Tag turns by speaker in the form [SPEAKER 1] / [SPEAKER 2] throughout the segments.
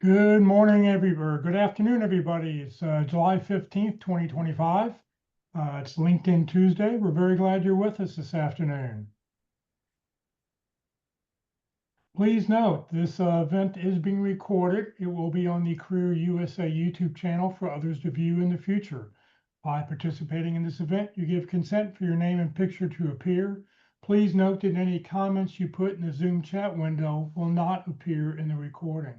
[SPEAKER 1] Good morning, everybody. Good afternoon, everybody. It's July 15th, 2025. It's LinkedIn Tuesday. We're very glad you're with us this afternoon. Please note this event is being recorded. It will be on the Career USA YouTube channel for others to view in the future. By participating in this event, you give consent for your name and picture to appear. Please note that any comments you put in the Zoom chat window will not appear in the recording.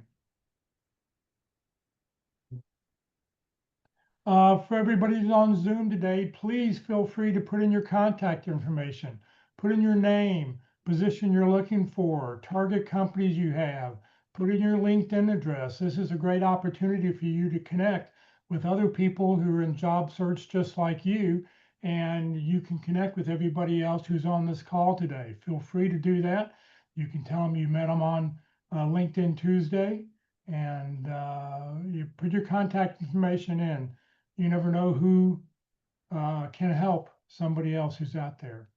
[SPEAKER 1] For everybody who's on Zoom today, please feel free to put in your contact information, put in your name, position you're looking for, target companies you have, put in your LinkedIn address. This is a great opportunity for you to connect with other people who are in job search just like you, and you can connect with everybody else who's on this call today. Feel free to do that. You can tell them you met them on LinkedIn Tuesday, and you put your contact information in. You never know who can help somebody else who's out there.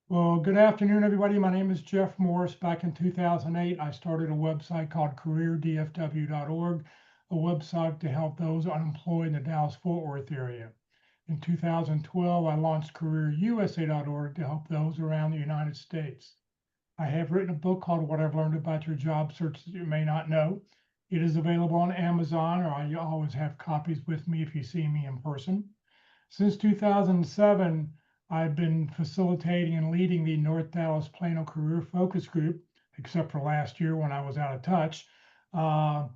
[SPEAKER 1] Well, good afternoon, everybody. My name is Jeff Morris. Back in 2008, I started a website called careerdfw.org, a website to help those unemployed in the Dallas-Fort Worth area. In 2012, I launched careerusa.org to help those around the United States. I have written a book called What I've Learned About Your Job Search That You May Not Know. It is available on Amazon, or I always have copies with me if you see me in person. Since 2007, I've been facilitating and leading the North Dallas Plano Career Focus Group, except for last year when I was out of touch. I'll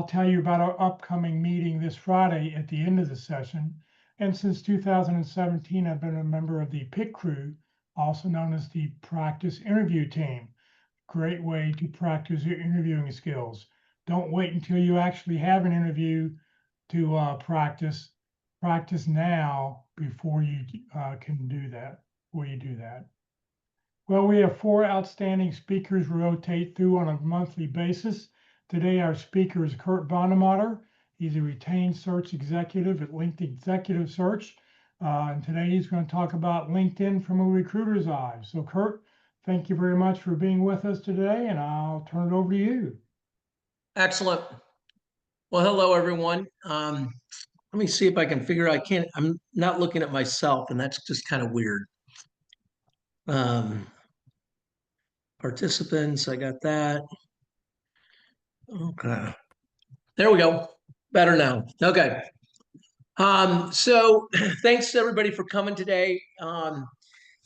[SPEAKER 1] tell you about our upcoming meeting this Friday at the end of the session. And since 2017, I've been a member of the PIT crew, also known as the Practice Interview Team. Great way to practice your interviewing skills. Don't wait until you actually have an interview to practice. Practice now before you can do that, before you do that. Well, we have 4 outstanding speakers rotate through on a monthly basis. Today, our speaker is Kurt VandeMotter. He's a retained search executive at LinkedIn Executive Search. And today he's going to talk about LinkedIn from a recruiter's eye. So Kurt, thank you very much for being with us today, and I'll turn it over to you.
[SPEAKER 2] Excellent. Well, hello, everyone. Let me see if I can figure out. I'm not looking at myself, and that's just kind of weird. Participants, I got that. Okay. There we go. Better now. Okay. So thanks to everybody for coming today.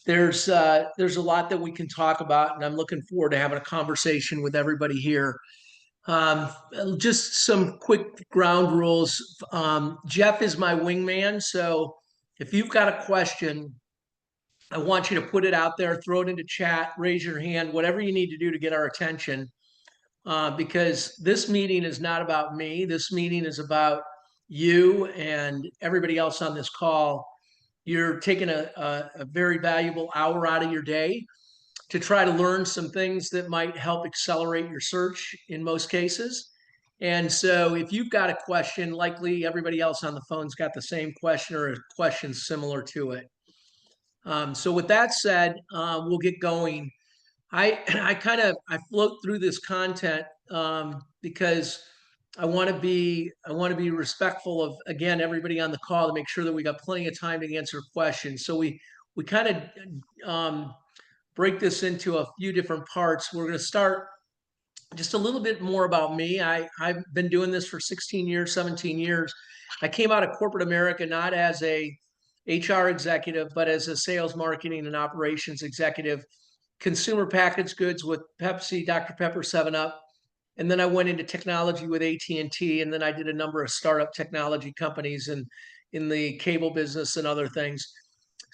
[SPEAKER 2] There's a lot that we can talk about, and I'm looking forward to having a conversation with everybody here. Just some quick ground rules. Jeff is my wingman, so if you've got a question, I want you to put it out there, throw it into chat, raise your hand, whatever you need to do to get our attention. Because this meeting is not about me. This meeting is about you and everybody else on this call. You're taking a very valuable hour out of your day to try to learn some things that might help accelerate your search in most cases. And so if you've got a question, likely everybody else on the phone's got the same question or a question similar to it. So with that said, we'll get going. I float through this content because I want to be respectful of, again, everybody on the call to make sure that we got plenty of time to answer questions. So we kind of break this into a few different parts. We're going to start just a little bit more about me. I've been doing this for 16 years, 17 years. I came out of corporate America not as a HR executive, but as a sales, marketing, and operations executive, consumer packaged goods with Pepsi, Dr. Pepper, 7-Up. And then I went into technology with AT&T, and then I did a number of startup technology companies and in the cable business and other things.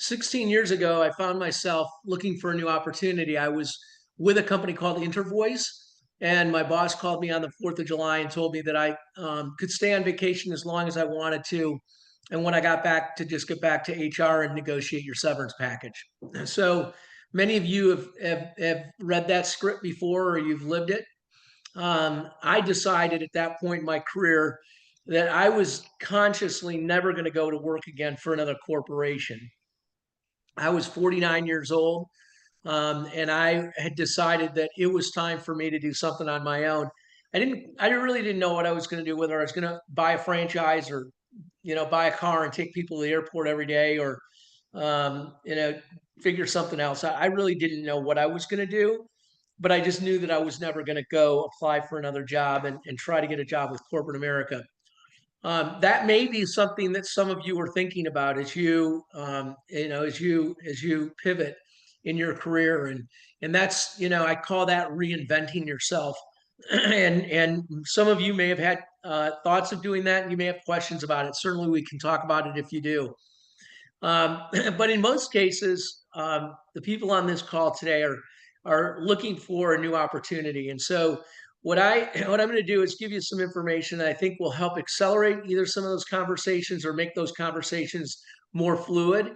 [SPEAKER 2] 16 years ago, I found myself looking for a new opportunity. I was with a company called Intervoice, and my boss called me on the 4th of July and told me that I could stay on vacation as long as I wanted to. And when I got back, to just get back to HR and negotiate your severance package. So many of you have read that script before, or you've lived it. I decided at that point in my career that I was consciously never going to go to work again for another corporation. I was 49 years old, and I had decided that it was time for me to do something on my own. I really didn't know what I was going to do, whether I was going to buy a franchise or, buy a car and take people to the airport every day, or, figure something else. I really didn't know what I was going to do, but I just knew that I was never going to go apply for another job and try to get a job with corporate America. That may be something that some of you are thinking about as you pivot in your career, and that's, I call that reinventing yourself. And some of you may have had thoughts of doing that, and you may have questions about it. Certainly, we can talk about it if you do. But in most cases, the people on this call today are looking for a new opportunity. And so what I'm going to do is give you some information that I think will help accelerate either some of those conversations or make those conversations more fluid.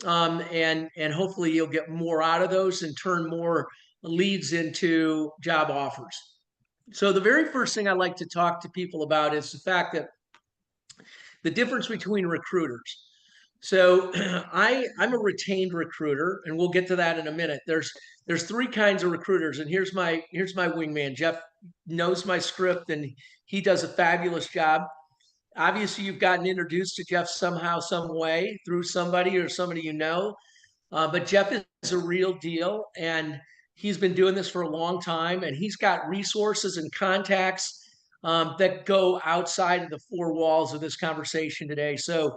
[SPEAKER 2] And hopefully you'll get more out of those and turn more leads into job offers. So the very first thing I like to talk to people about is the fact that the difference between recruiters. So I'm a retained recruiter, and we'll get to that in a minute. There's three kinds of recruiters, and here's my wingman. Jeff knows my script, and he does a fabulous job. Obviously, you've gotten introduced to Jeff somehow, some way, through somebody or somebody you know. But Jeff is a real deal, and he's been doing this for a long time, and he's got resources and contacts that go outside of the four walls of this conversation today. So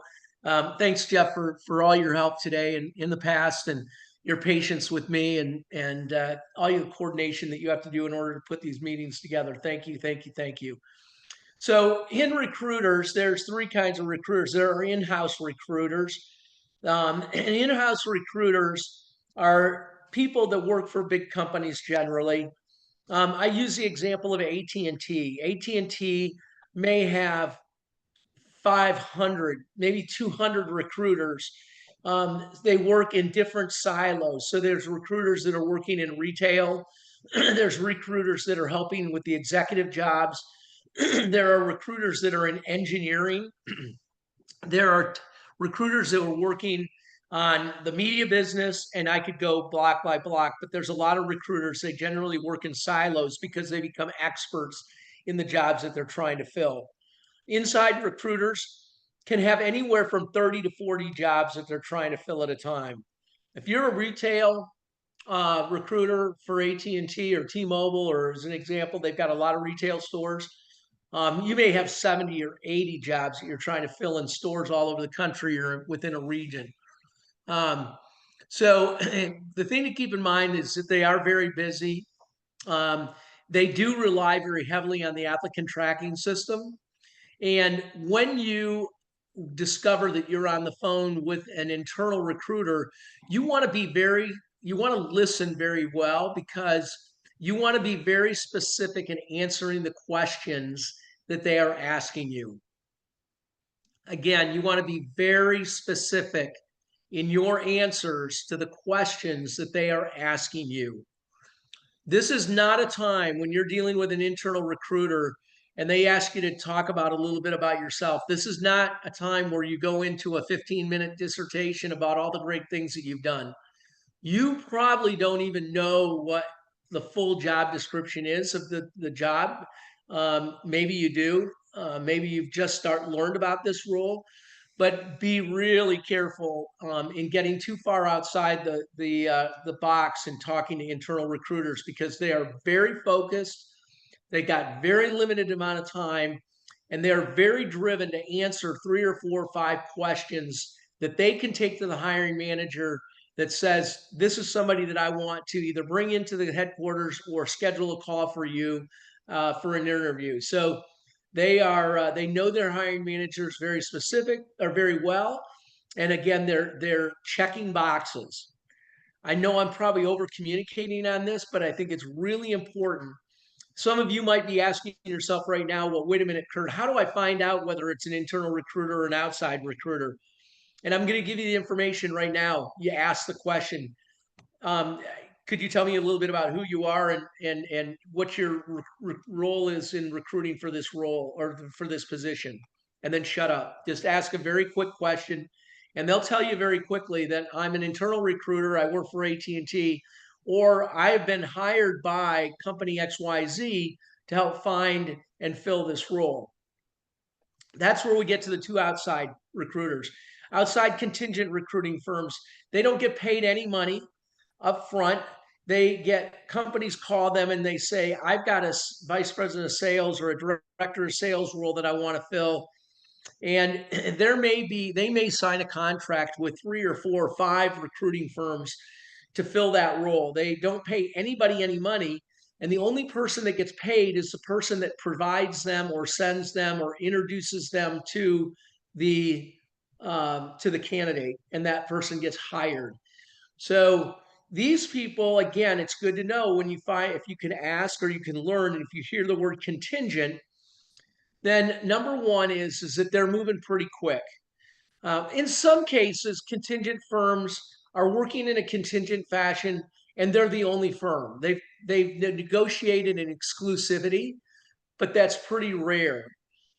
[SPEAKER 2] thanks, Jeff, for all your help today and in the past, and your patience with me, and all your coordination that you have to do in order to put these meetings together. Thank you, thank you, thank you. So in recruiters, there's three kinds of recruiters. There are in-house recruiters. And in-house recruiters are people that work for big companies generally. I use the example of AT&T. AT&T may have 500, maybe 200 recruiters. They work in different silos. So there's recruiters that are working in retail. There's recruiters that are helping with the executive jobs. There are recruiters that are in engineering. There are recruiters that are working on the media business, and I could go block by block, but there's a lot of recruiters. They generally work in silos because they become experts in the jobs that they're trying to fill. Inside recruiters can have anywhere from 30 to 40 jobs that they're trying to fill at a time. If you're a retail recruiter for AT&T or T-Mobile, or as an example, they've got a lot of retail stores. You may have 70 or 80 jobs that you're trying to fill in stores all over the country or within a region. So the thing to keep in mind is that they are very busy. They do rely very heavily on the applicant tracking system. And when you discover that you're on the phone with an internal recruiter, you want to listen very well, because you want to be very specific in answering the questions that they are asking you. Again, you want to be very specific in your answers to the questions that they are asking you. This is not a time when you're dealing with an internal recruiter and they ask you to talk about a little bit about yourself. This is not a time where you go into a 15-minute dissertation about all the great things that you've done. You probably don't even know what the full job description is of the job. Maybe you do. Maybe you've just learned about this role. But be really careful in getting too far outside the box and talking to internal recruiters, because they are very focused. They got very limited amount of time, and they're very driven to answer 3 or 4 or 5 questions that they can take to the hiring manager that says, this is somebody that I want to either bring into the headquarters or schedule a call for you for an interview. So they know their hiring managers very specific or very well. And again, they're checking boxes. I know I'm probably over communicating on this, but I think it's really important. Some of you might be asking yourself right now, well, wait a minute, Kurt, how do I find out whether it's an internal recruiter or an outside recruiter? And I'm going to give you the information right now. You ask the question. Could you tell me a little bit about who you are and what your role is in recruiting for this role or for this position? And then shut up. Just ask a very quick question, and they'll tell you very quickly that I'm an internal recruiter. I work for AT&T, or I have been hired by company XYZ to help find and fill this role. That's where we get to the two outside recruiters. Outside contingent recruiting firms, they don't get paid any money up front. They get companies call them and they say, I've got a vice president of sales or a director of sales role that I want to fill. And they may sign a contract with 3 or 4 or 5 recruiting firms to fill that role. They don't pay anybody any money. And the only person that gets paid is the person that provides them or sends them or introduces them to the candidate, and that person gets hired. So these people, again, it's good to know when you find, if you can ask or you can learn, and if you hear the word contingent, then number one is that they're moving pretty quick. In some cases, contingent firms are working in a contingent fashion, and they're the only firm. They've negotiated an exclusivity, but that's pretty rare.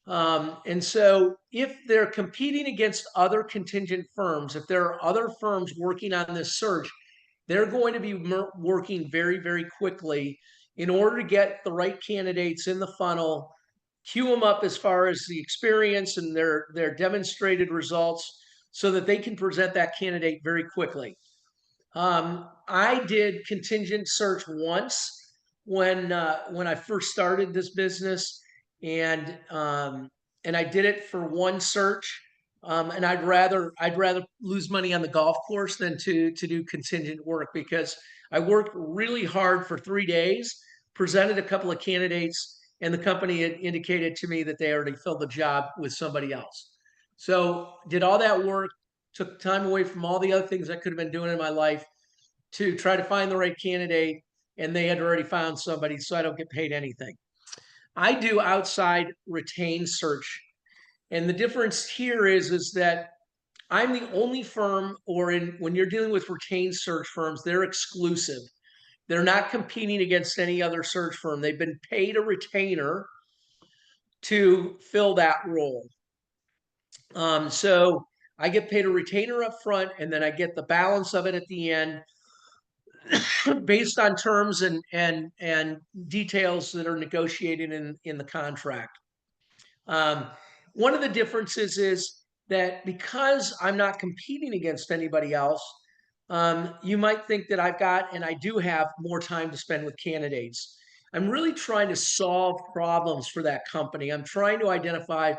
[SPEAKER 2] And so if they're competing against other contingent firms, if there are other firms working on this search, they're going to be working very, very quickly in order to get the right candidates in the funnel, queue them up as far as the experience and their demonstrated results so that they can present that candidate very quickly. I did contingent search once when I first started this business, and I did it for one search. And I'd rather lose money on the golf course than to do contingent work, because I worked really hard for 3 days, presented a couple of candidates, and the company had indicated to me that they already filled the job with somebody else. So did all that work, took time away from all the other things I could have been doing in my life to try to find the right candidate, and they had already found somebody, so I don't get paid anything. I do outside retained search. And the difference here is that I'm the only firm, or when you're dealing with retained search firms, they're exclusive. They're not competing against any other search firm. They've been paid a retainer to fill that role. So I get paid a retainer up front, and then I get the balance of it at the end based on terms and details that are negotiated in the contract. One of the differences is that because I'm not competing against anybody else, you might think that I've got, and I do have, more time to spend with candidates. I'm really trying to solve problems for that company. I'm trying to identify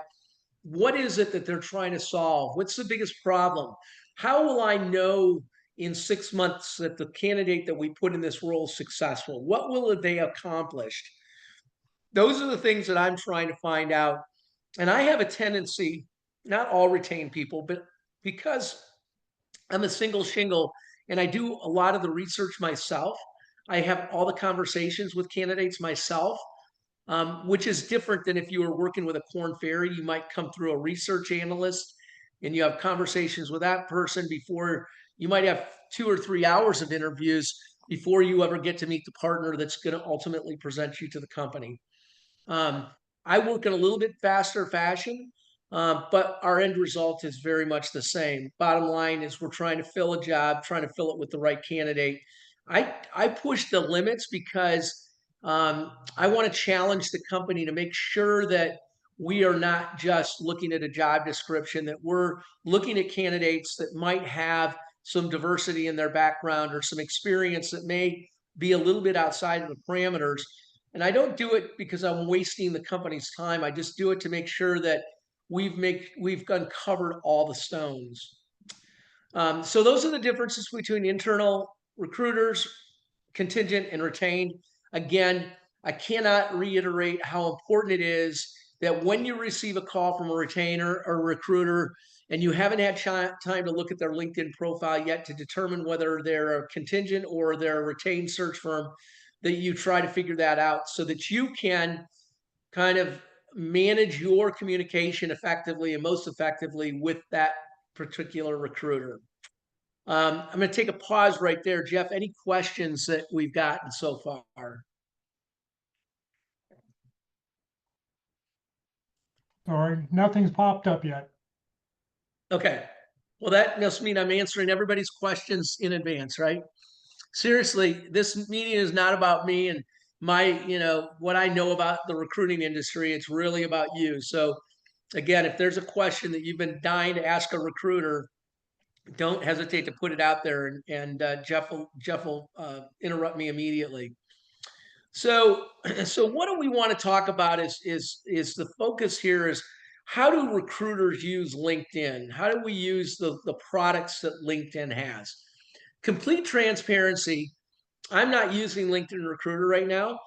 [SPEAKER 2] what is it that they're trying to solve? What's the biggest problem? How will I know in 6 months that the candidate that we put in this role is successful? What will they accomplish? Those are the things that I'm trying to find out. And I have a tendency, not all retained people, but because I'm a single shingle and I do a lot of the research myself, I have all the conversations with candidates myself, which is different than if you were working with a Korn Ferry. You might come through a research analyst and you have conversations with that person before. You might have 2 or 3 hours of interviews before you ever get to meet the partner that's going to ultimately present you to the company. I work in a little bit faster fashion, but our end result is very much the same. Bottom line is we're trying to fill a job, trying to fill it with the right candidate. I push the limits because I want to challenge the company to make sure that we are not just looking at a job description, that we're looking at candidates that might have some diversity in their background or some experience that may be a little bit outside of the parameters. And I don't do it because I'm wasting the company's time. I just do it to make sure that we've uncovered all the stones. So those are the differences between internal recruiters, contingent, and retained. Again, I cannot reiterate how important it is that when you receive a call from a retainer or a recruiter and you haven't had time to look at their LinkedIn profile yet to determine whether they're a contingent or they're a retained search firm, that you try to figure that out so that you can kind of manage your communication effectively and most effectively with that particular recruiter. I'm going to take a pause right there. Jeff, any questions that we've gotten so far?
[SPEAKER 1] Sorry, nothing's popped up yet.
[SPEAKER 2] Okay. Well, that must mean I'm answering everybody's questions in advance, right? Seriously, this meeting is not about me, and what I know about the recruiting industry. It's really about you. So again, if there's a question that you've been dying to ask a recruiter, don't hesitate to put it out there, and Jeff will interrupt me immediately. So, so what do we want to talk about is the focus here is how do recruiters use LinkedIn? How do we use the products that LinkedIn has? Complete transparency. I'm not using LinkedIn Recruiter right now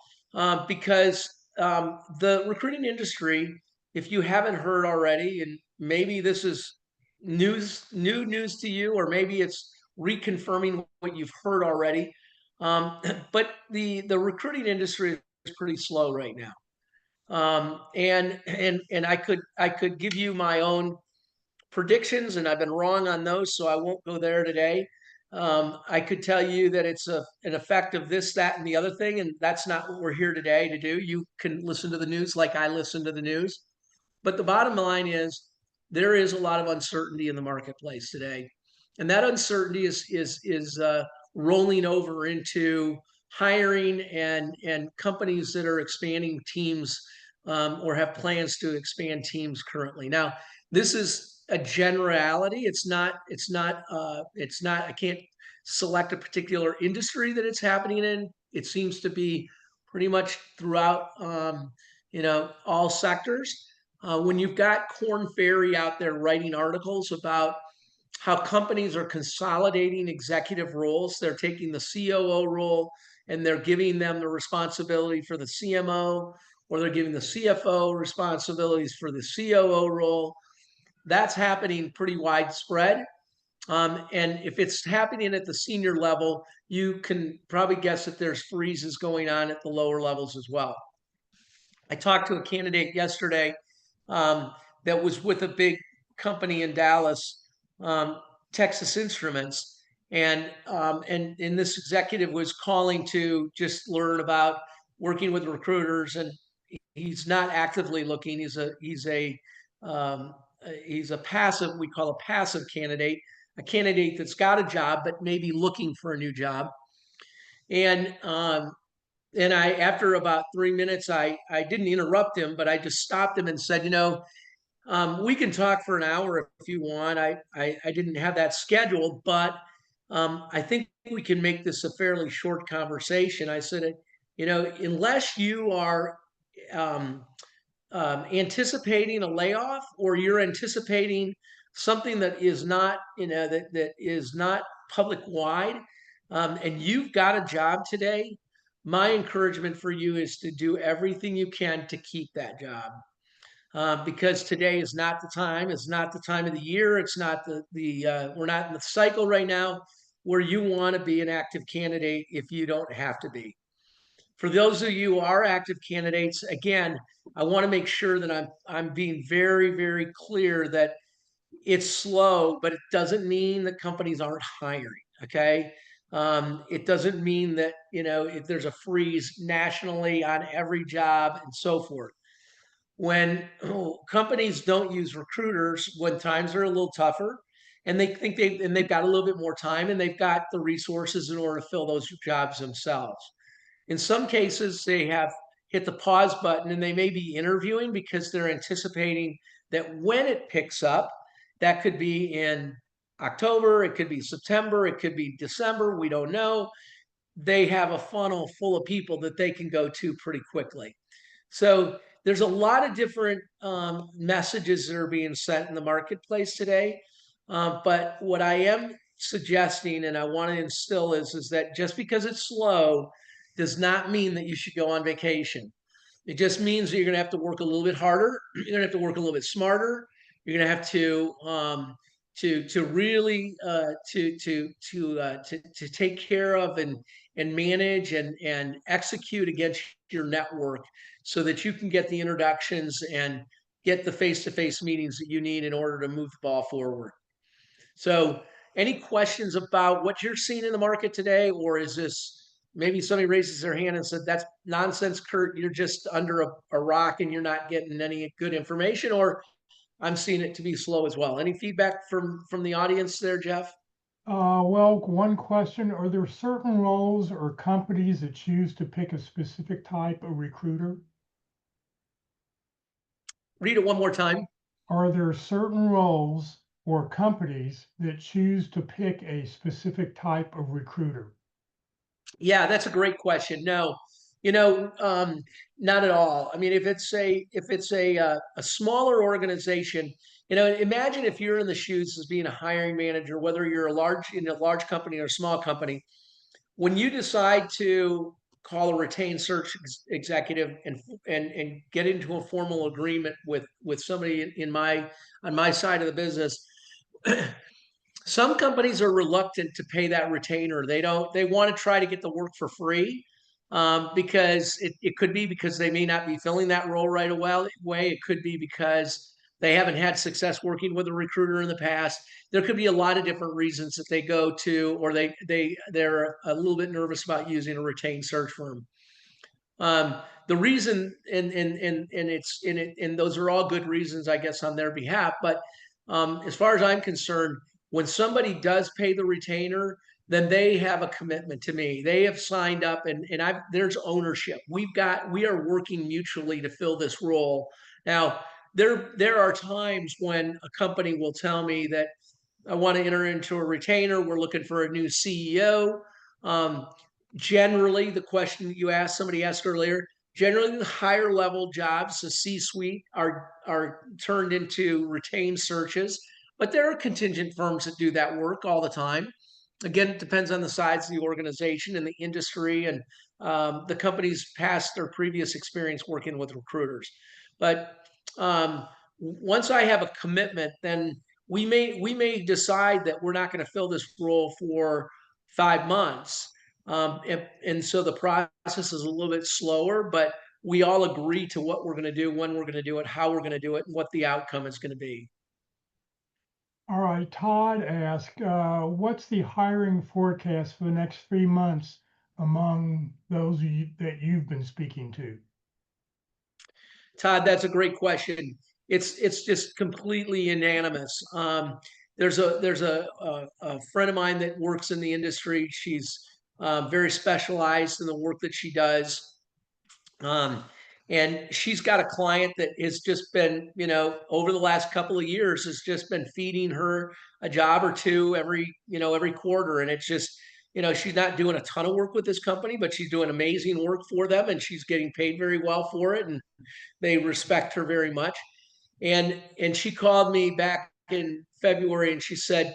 [SPEAKER 2] because the recruiting industry, if you haven't heard already, and maybe this is new news to you, or maybe it's reconfirming what you've heard already. But the recruiting industry is pretty slow right now. And I could give you my own predictions, and I've been wrong on those, so I won't go there today. I could tell you that it's an effect of this, that, and the other thing, and that's not what we're here today to do. You can listen to the news like I listen to the news. But the bottom line is there is a lot of uncertainty in the marketplace today, and that uncertainty is rolling over into hiring and companies that are expanding teams or have plans to expand teams currently. Now, this is a generality. It's not. I can't select a particular industry that it's happening in. It seems to be pretty much throughout, all sectors. When you've got Corn Ferry out there writing articles about how companies are consolidating executive roles, they're taking the COO role and they're giving them the responsibility for the CMO, or they're giving the CFO responsibilities for the COO role. That's happening pretty widespread. And if it's happening at the senior level, you can probably guess that there's freezes going on at the lower levels as well. I talked to a candidate yesterday um, that was with a big company in Dallas, um, Texas Instruments, and this executive was calling to just learn about working with recruiters, and he's not actively looking. Um, he's a passive, we call a passive candidate, a candidate that's got a job but maybe looking for a new job. And I, after about 3 minutes, I didn't interrupt him, but I just stopped him and said, we can talk for an hour if you want. I didn't have that scheduled, but I think we can make this a fairly short conversation. I said, unless you are um, anticipating a layoff, or you're anticipating something that is not, that is not public wide, and you've got a job today, my encouragement for you is to do everything you can to keep that job. Because today is not the time. It's not the time of the year. It's not we're not in the cycle right now where you want to be an active candidate if you don't have to be. For those of you who are active candidates, again, I want to make sure that I'm being very, very clear that it's slow, but it doesn't mean that companies aren't hiring. Okay. It doesn't mean that, if there's a freeze nationally on every job and so forth. When companies don't use recruiters when times are a little tougher, and they think they've got a little bit more time and they've got the resources in order to fill those jobs themselves. In some cases, they have hit the pause button and they may be interviewing because they're anticipating that when it picks up, that could be in October, it could be September, it could be December, we don't know. They have a funnel full of people that they can go to pretty quickly. So there's a lot of different messages that are being sent in the marketplace today. But what I am suggesting and I want to instill is that just because it's slow does not mean that you should go on vacation. It just means that you're going to have to work a little bit harder. You're going to have to work a little bit smarter. You're going to have to really to take care of and manage and execute against your network so that you can get the introductions and get the face-to-face meetings that you need in order to move the ball forward. So, any questions about what you're seeing in the market today, or is this maybe somebody raises their hand and said, "That's nonsense, Kurt. You're just under a rock and you're not getting any good information," or I'm seeing it to be slow as well. Any feedback from the audience there, Jeff?
[SPEAKER 1] Well, one question, are there certain roles or companies that choose to pick a specific type of recruiter?
[SPEAKER 2] Read it one more time.
[SPEAKER 1] Are there certain roles or companies that choose to pick a specific type of recruiter?
[SPEAKER 2] Yeah, that's a great question. No, you know, not at all. I mean, if it's a smaller organization, imagine if you're in the shoes as being a hiring manager, whether you're in a large company or a small company. When you decide to call a retained search executive and get into a formal agreement with somebody in my on my side of the business, some companies are reluctant to pay that retainer. They want to try to get the work for free, because it could be because they may not be filling that role right away. It could be because they haven't had success working with a recruiter in the past. There could be a lot of different reasons that they go to, or they're a little bit nervous about using a retained search firm. The reason, and those are all good reasons, I guess, on their behalf. But as far as I'm concerned, when somebody does pay the retainer, then they have a commitment to me. They have signed up, and there's ownership. We are working mutually to fill this role. Now, there are times when a company will tell me that I want to enter into a retainer. We're looking for a new CEO. Um, Generally, the question that you asked, somebody asked earlier, generally the higher level jobs, the C-suite, are turned into retained searches, but there are contingent firms that do that work all the time. Again, it depends on the size of the organization and the industry and the company's past or previous experience working with recruiters. But once I have a commitment, then we may decide that we're not going to fill this role for 5 months, and so the process is a little bit slower, but we all agree to what we're going to do, when we're going to do it, how we're going to do it, and what the outcome is going to be.
[SPEAKER 1] All right, Todd asked, what's the hiring forecast for the next 3 months among those that you've been speaking to?
[SPEAKER 2] Todd, that's a great question. It's just completely unanimous. There's a friend of mine that works in the industry. She's very specialized in the work that she does. Um, and she's got a client that has just been, over the last couple of years, has just been feeding her a job or two every quarter. And it's just, she's not doing a ton of work with this company, but she's doing amazing work for them, and she's getting paid very well for it. And they respect her very much. And she called me back in February and she said,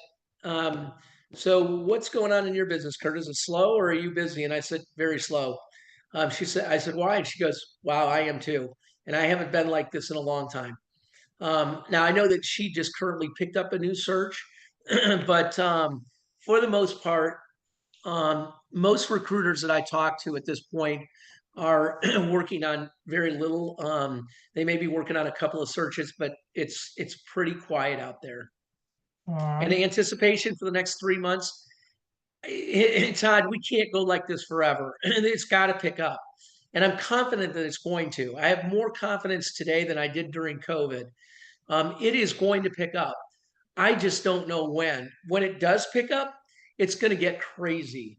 [SPEAKER 2] so what's going on in your business, Kurt? Is it slow or are you busy? And I said, very slow. I said, why? And she goes, wow, I am too. And I haven't been like this in a long time. Now I know that she just currently picked up a new search, but for the most part, most recruiters that I talk to at this point are working on very little. They may be working on a couple of searches, but it's pretty quiet out there.
[SPEAKER 1] All
[SPEAKER 2] And
[SPEAKER 1] right.
[SPEAKER 2] the anticipation for the next 3 months, Todd, we can't go like this forever. It's got to pick up. And I'm confident that it's going to. I have more confidence today than I did during COVID. It is going to pick up. I just don't know when. When it does pick up, it's going to get crazy,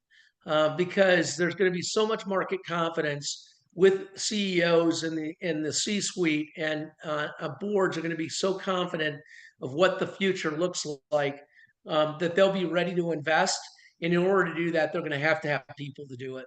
[SPEAKER 2] because there's going to be so much market confidence with CEOs in the C-suite, and boards are going to be so confident of what the future looks like, that they'll be ready to invest. And in order to do that, they're going to have people to do it.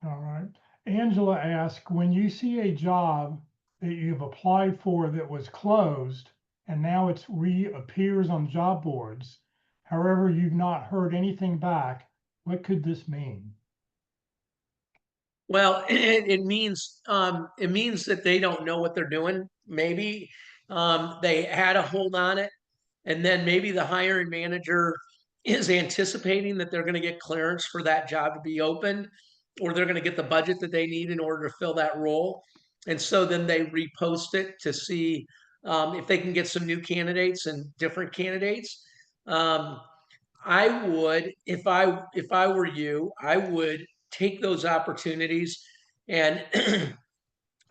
[SPEAKER 1] All right. Angela asked, when you see a job that you've applied for that was closed and now it's reappears on job boards, however, you've not heard anything back, what could this mean?
[SPEAKER 2] Well, it means that they don't know what they're doing. Maybe they had a hold on it, and then maybe the hiring manager is anticipating that they're going to get clearance for that job to be opened, or they're going to get the budget that they need in order to fill that role. And so then they repost it to see if they can get some new candidates and different candidates. Um, I would, if I were you, I would take those opportunities, and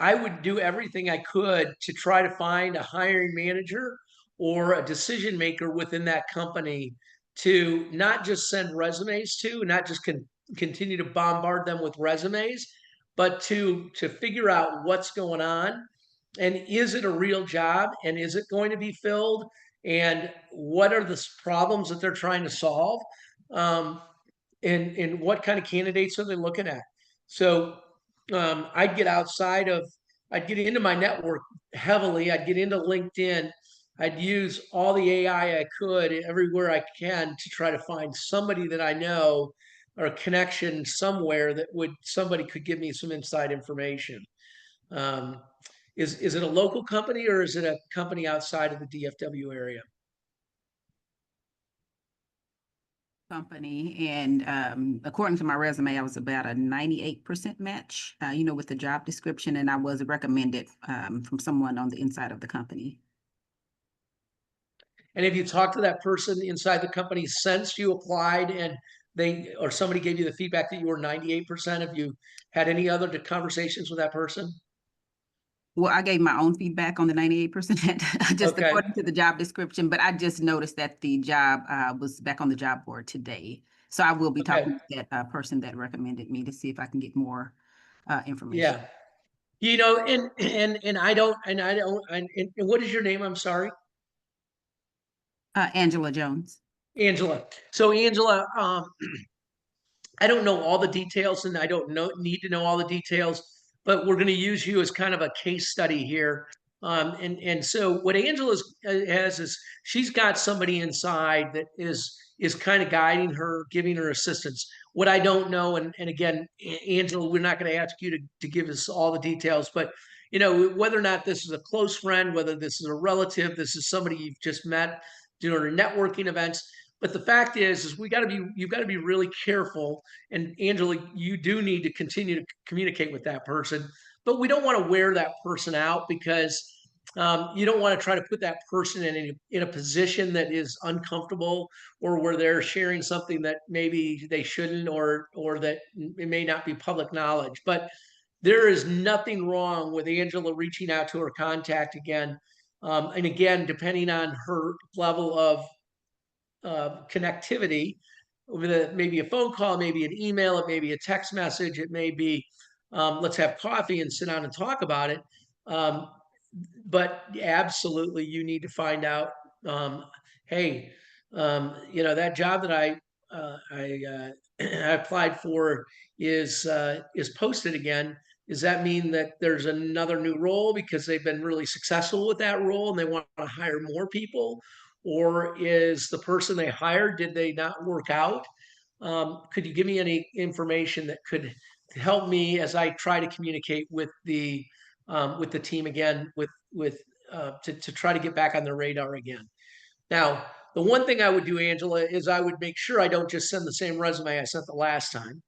[SPEAKER 2] I would do everything I could to try to find a hiring manager or a decision maker within that company to not just send resumes to, not just continue to bombard them with resumes, but to figure out what's going on, and is it a real job, and is it going to be filled, and what are the problems that they're trying to solve, and what kind of candidates are they looking at. So I'd get into my network heavily. I'd get into LinkedIn. I'd use all the AI I could everywhere I can to try to find somebody that I know or a connection somewhere that somebody could give me some inside information. Um, is it a local company or is it a company outside of the DFW area?
[SPEAKER 3] Company, and according to my resume, I was about a 98% match, with the job description, and I was recommended from someone on the inside of the company.
[SPEAKER 2] And have you talked to that person inside the company since you applied and somebody gave you the feedback that you were 98%? Have you had any other conversations with that person?
[SPEAKER 3] Well, I gave my own feedback on the 98%, just
[SPEAKER 2] Okay.
[SPEAKER 3] according to the job description, but I just noticed that the job was back on the job board today. So I will be
[SPEAKER 2] Okay.
[SPEAKER 3] talking to that person that recommended me to see if I can get more information.
[SPEAKER 2] Yeah. And I don't, and what is your name? I'm sorry.
[SPEAKER 3] Angela Jones.
[SPEAKER 2] Angela. So Angela, I don't know all the details and I don't need to know all the details, but we're going to use you as kind of a case study here. And so what Angela has is she's got somebody inside that is kind of guiding her, giving her assistance. What I don't know, and again, Angela, we're not going to ask you to give us all the details, but whether or not this is a close friend, whether this is a relative, this is somebody you've just met during networking events. But the fact is you've got to be really careful. And Angela, you do need to continue to communicate with that person, but we don't want to wear that person out because you don't want to try to put that person in a position that is uncomfortable or where they're sharing something that maybe they shouldn't or that it may not be public knowledge. But there is nothing wrong with Angela reaching out to her contact again. And again, depending on her level of connectivity, with maybe a phone call, maybe an email, it may be a text message, it may be let's have coffee and sit down and talk about it. But absolutely, you need to find out. Hey, that job that I applied for is posted again. Does that mean that there's another new role because they've been really successful with that role and they want to hire more people? Or is the person they hired, did they not work out? Could you give me any information that could help me as I try to communicate with the team again, to try to get back on the radar again? Now, the one thing I would do, Angela, is I would make sure I don't just send the same resume I sent the last time.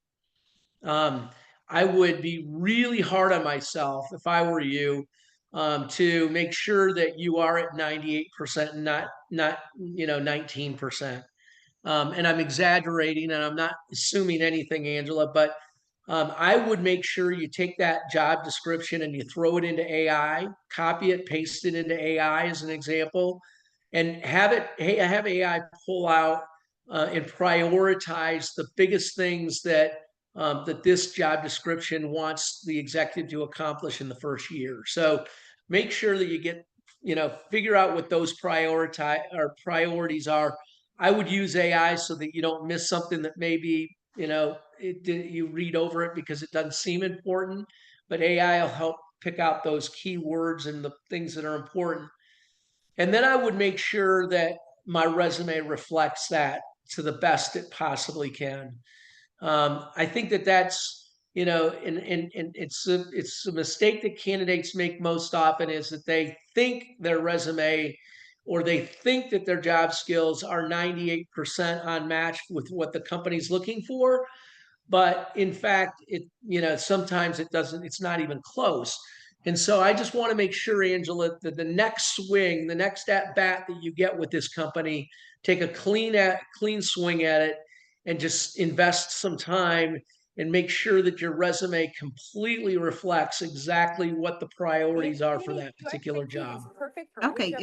[SPEAKER 2] I would be really hard on myself if I were you, to make sure that you are at 98% and not 19%. And I'm exaggerating and I'm not assuming anything, Angela, but I would make sure you take that job description and you throw it into AI, copy it, paste it into AI as an example, and have AI pull out and prioritize the biggest things that this job description wants the executive to accomplish in the first year. So make sure that you figure out what those priorities are. I would use AI so that you don't miss something that maybe you read over it because it doesn't seem important, but AI will help pick out those keywords and the things that are important. And then I would make sure that my resume reflects that to the best it possibly can. I think that's, and it's a mistake that candidates make most often, is that they think their resume or they think that their job skills are 98% on match with what the company's looking for. But in fact, sometimes it's not even close. And so I just want to make sure, Angela, that the next swing, the next at bat that you get with this company, take a clean swing at it and just invest some time and make sure that your resume completely reflects exactly what the priorities are for that particular job.
[SPEAKER 3] Okay,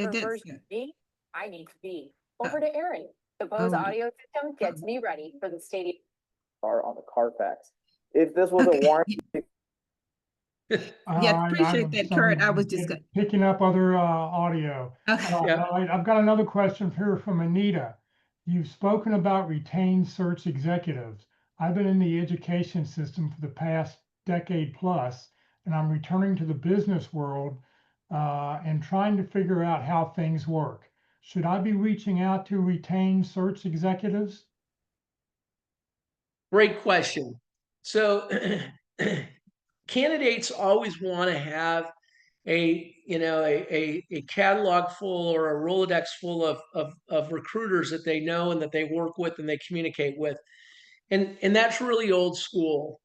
[SPEAKER 3] I need to be.
[SPEAKER 4] Over to Erin. The Bose
[SPEAKER 3] Oh.
[SPEAKER 4] audio system gets me ready for the stadium.
[SPEAKER 5] Are on the Carfax. If this was a
[SPEAKER 3] Okay.
[SPEAKER 5] warranty,
[SPEAKER 3] Yeah, appreciate that, Kurt. I was just
[SPEAKER 1] picking up other audio.
[SPEAKER 3] Okay.
[SPEAKER 2] Yeah.
[SPEAKER 1] I've got another question here from Anita. You've spoken about retained search executives. I've been in the education system for the past decade plus, and I'm returning to the business world and trying to figure out how things work. Should I be reaching out to retained search executives?
[SPEAKER 2] Great question. So candidates always want to have a catalog full or a Rolodex full of recruiters that they know and that they work with and they communicate with. And that's really old school.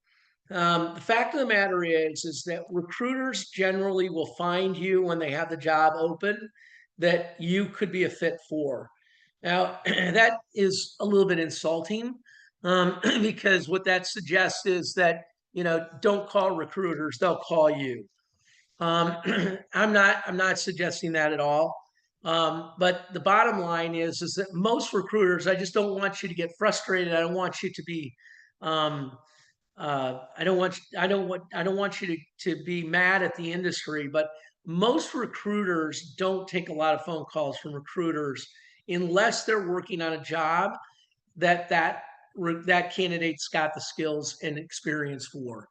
[SPEAKER 2] The fact of the matter is that recruiters generally will find you when they have the job open that you could be a fit for. Now, that is a little bit insulting because what that suggests is that, don't call recruiters, they'll call you. I'm not suggesting that at all. But the bottom line is that most recruiters, I just don't want you to get frustrated. I don't want you to be, I don't want you to be mad at the industry, but most recruiters don't take a lot of phone calls from recruiters unless they're working on a job that candidate's got the skills and experience for.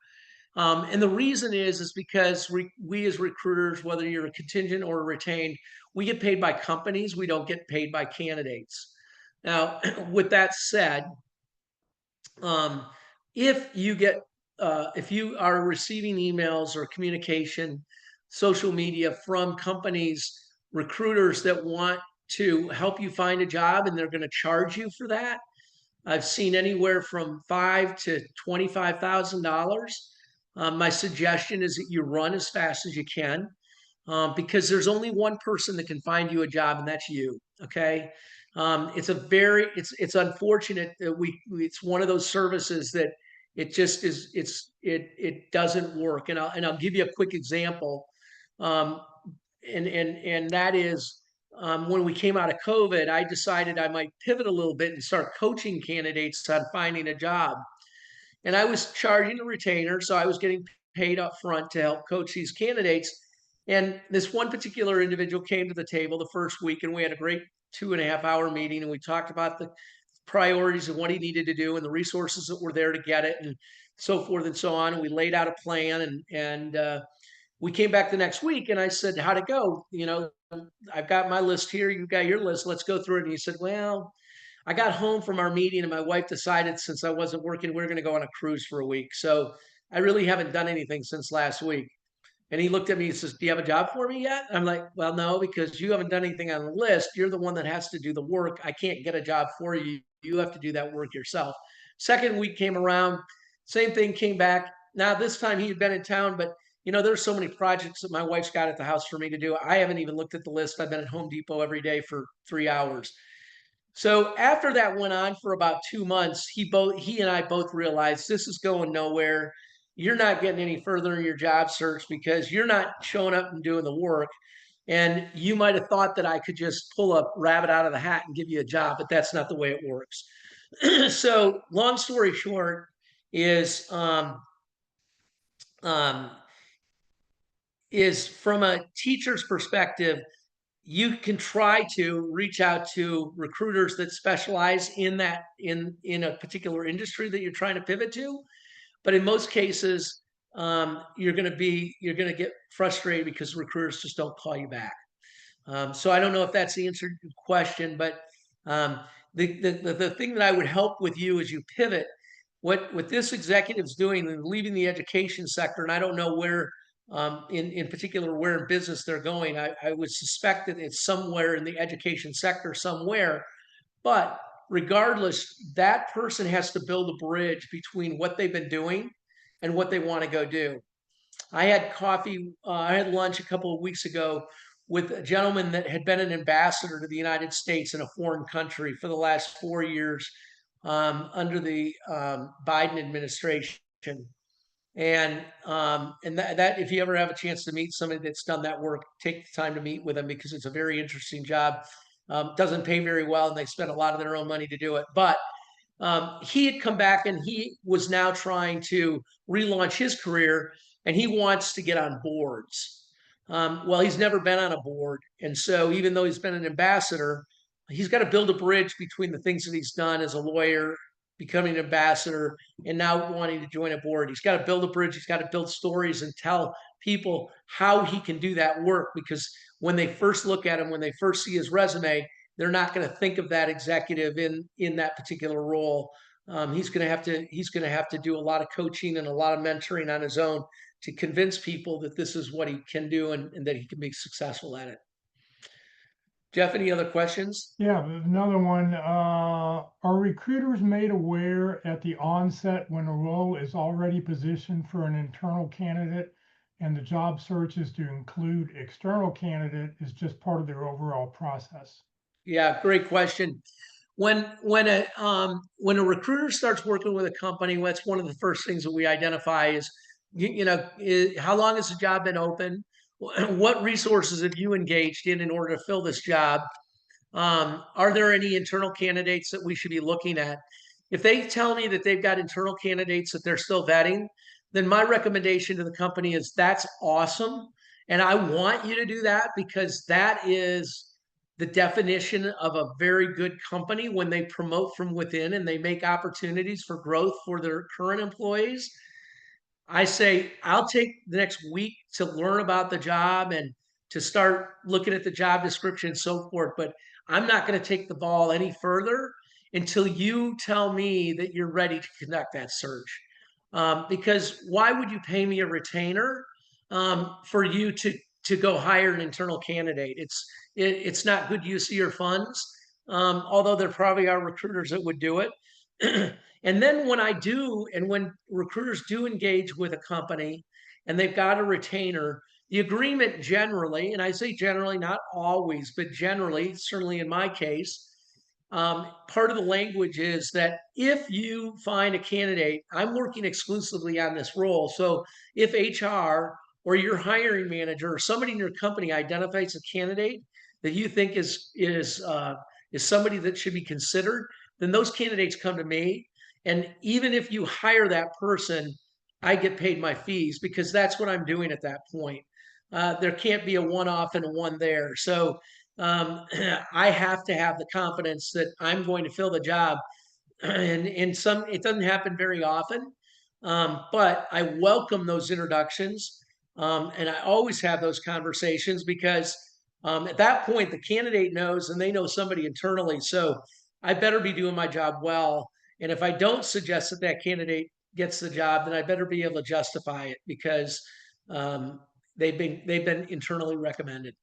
[SPEAKER 2] And the reason is because we as recruiters, whether you're a contingent or a retained, we get paid by companies. We don't get paid by candidates. Now, with that said, if you are receiving emails or communication, social media from companies, recruiters that want to help you find a job and they're going to charge you for that, I've seen anywhere from $5,000 to $25,000. My suggestion is that you run as fast as you can because there's only one person that can find you a job, and that's you. Okay. It's unfortunate that it's one of those services that it just is, it doesn't work. And I'll give you a quick example. And that is, when we came out of COVID, I decided I might pivot a little bit and start coaching candidates on finding a job. And I was charging a retainer, so I was getting paid up front to help coach these candidates. And this one particular individual came to the table the first week, and we had a great 2.5 hour meeting, and we talked about the priorities and what he needed to do and the resources that were there to get it and so forth and so on. And we laid out a plan, and we came back the next week, and I said, how'd it go? I've got my list here. You've got your list. Let's go through it. And he said, well, I got home from our meeting and my wife decided since I wasn't working, we were going to go on a cruise for a week. So I really haven't done anything since last week. And he looked at me and says, do you have a job for me yet? I'm like, well, no, because you haven't done anything on the list. You're the one that has to do the work. I can't get a job for you. You have to do that work yourself. Second week came around, same thing came back. Now, this time he had been in town, but there's so many projects that my wife's got at the house for me to do. I haven't even looked at the list. I've been at Home Depot every day for 3 hours. So after that went on for about 2 months, he and I both realized this is going nowhere. You're not getting any further in your job search because you're not showing up and doing the work. And you might have thought that I could just pull a rabbit out of the hat and give you a job, but that's not the way it works. So long story short is from a teacher's perspective, you can try to reach out to recruiters that specialize in a particular industry that you're trying to pivot to. But in most cases, you're going to get frustrated because recruiters just don't call you back. So I don't know if that's the answer to your question, but the thing that I would help with you as you pivot, what this executive's doing and leaving the education sector, and I don't know where in particular where in business they're going. I would suspect that it's somewhere in the education sector somewhere, but regardless, that person has to build a bridge between what they've been doing and what they want to go do. I had lunch a couple of weeks ago with a gentleman that had been an ambassador to the United States in a foreign country for the last 4 years under the Biden administration. And that if you ever have a chance to meet somebody that's done that work, take the time to meet with them because it's a very interesting job. Doesn't pay very well, and they spend a lot of their own money to do it. But he had come back and he was now trying to relaunch his career, and he wants to get on boards. Well, he's never been on a board. And so even though he's been an ambassador, he's got to build a bridge between the things that he's done as a lawyer, becoming an ambassador, and now wanting to join a board. He's got to build a bridge. He's got to build stories and tell people how he can do that work, because when they first look at him, when they first see his resume, they're not going to think of that executive in that particular role. He's going to have to do a lot of coaching and a lot of mentoring on his own to convince people that this is what he can do, and that he can be successful at it. Jeff, any other questions?
[SPEAKER 1] Yeah, another one. Are recruiters made aware at the onset when a role is already positioned for an internal candidate and the job search is to include external candidate is just part of their overall process?
[SPEAKER 2] Yeah, great question. When a recruiter starts working with a company, that's one of the first things that we identify is, how long has the job been open? What resources have you engaged in order to fill this job? Are there any internal candidates that we should be looking at? If they tell me that they've got internal candidates that they're still vetting, then my recommendation to the company is that's awesome. And I want you to do that, because that is the definition of a very good company, when they promote from within and they make opportunities for growth for their current employees. I say, I'll take the next week to learn about the job and to start looking at the job description and so forth. But I'm not going to take the ball any further until you tell me that you're ready to conduct that search. Because why would you pay me a retainer for you to go hire an internal candidate? It's not good use of your funds. Although there probably are recruiters that would do it. And then when recruiters do engage with a company and they've got a retainer, the agreement generally, and I say generally, not always, but generally, certainly in my case, part of the language is that if you find a candidate, I'm working exclusively on this role. So if HR or your hiring manager or somebody in your company identifies a candidate that you think is somebody that should be considered, then those candidates come to me. And even if you hire that person, I get paid my fees, because that's what I'm doing at that point. There can't be a one-off and a one there. So I have to have the confidence that I'm going to fill the job. And it doesn't happen very often, but I welcome those introductions. And I always have those conversations, because at that point, the candidate knows and they know somebody internally. So I better be doing my job well. And if I don't suggest that that candidate gets the job, then I better be able to justify it, because they've been internally recommended.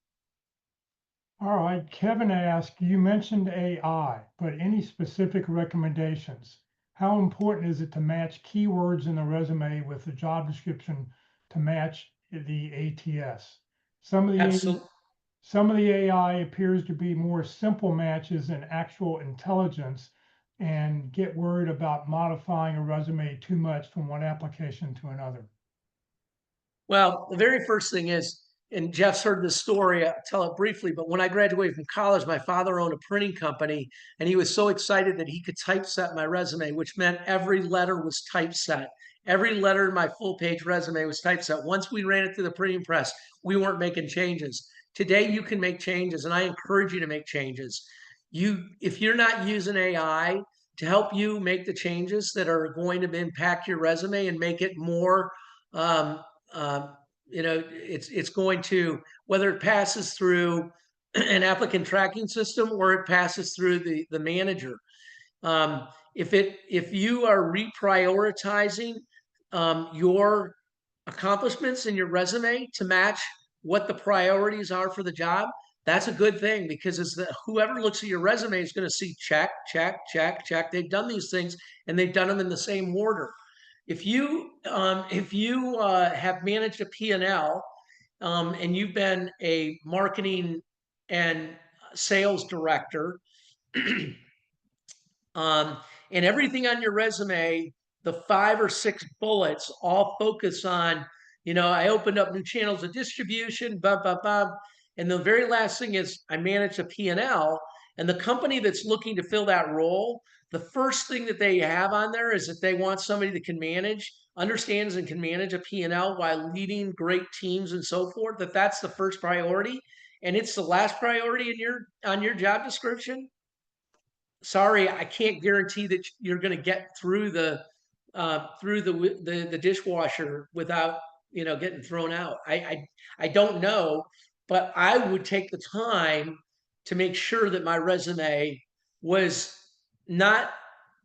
[SPEAKER 1] All right, Kevin asked, you mentioned AI, but any specific recommendations? How important is it to match keywords in the resume with the job description to match the ATS? Some of the AI appears to be more simple matches than actual intelligence, and get worried about modifying a resume too much from one application to another.
[SPEAKER 2] Well, the very first thing is, and Jeff's heard this story, I'll tell it briefly, but when I graduated from college, my father owned a printing company, and he was so excited that he could typeset my resume, which meant every letter was typeset. Every letter in my full page resume was typeset. Once we ran it through the printing press, we weren't making changes. Today, you can make changes, and I encourage you to make changes. If you're not using AI to help you make the changes that are going to impact your resume and make it more, it's going to, whether it passes through an applicant tracking system or it passes through the manager. If you are reprioritizing your accomplishments in your resume to match what the priorities are for the job, that's a good thing, because whoever looks at your resume is going to see check, check, check, check. They've done these things and they've done them in the same order. If you have managed a P&L and you've been a marketing and sales director, and everything on your resume, the 5 or 6 bullets all focus on, I opened up new channels of distribution, blah, blah, blah. And the very last thing is I managed a P&L. And the company that's looking to fill that role, the first thing that they have on there is that they want somebody that can manage, understands and can manage a P&L while leading great teams and so forth, that's the first priority. And it's the last priority in on your job description. Sorry, I can't guarantee that you're going to get through the dishwasher without getting thrown out. I don't know, but I would take the time to make sure that my resume was not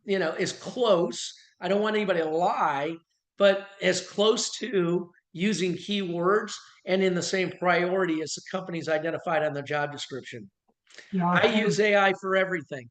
[SPEAKER 2] as close. I don't want anybody to lie, but as close to using keywords and in the same priority as the companies identified on the job description.
[SPEAKER 1] Yeah,
[SPEAKER 2] I use AI for everything.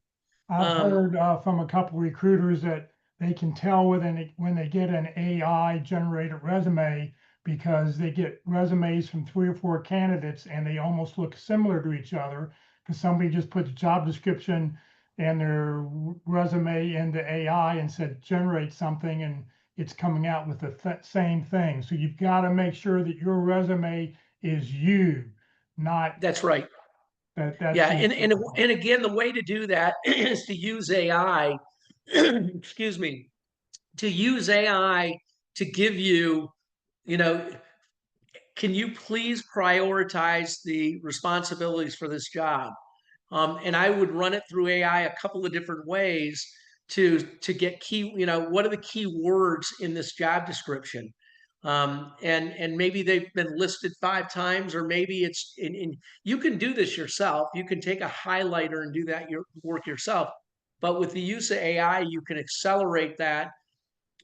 [SPEAKER 1] I've heard from a couple recruiters that they can tell when they get an AI generated resume because they get resumes from 3 or 4 candidates and they almost look similar to each other because somebody just put the job description and their resume into AI and said generate something, and it's coming out with the same thing. So you've got to make sure that your resume is you, not
[SPEAKER 2] That's right.
[SPEAKER 1] that's
[SPEAKER 2] Yeah,
[SPEAKER 1] the
[SPEAKER 2] and again, the way to do that is to use AI, excuse me, to use AI to give you, can you please prioritize the responsibilities for this job? And I would run it through AI a couple of different ways to get key, what are the key words in this job description? And maybe they've been listed 5 times, or maybe it's you can do this yourself. You can take a highlighter and do that your work yourself. But with the use of AI, you can accelerate that.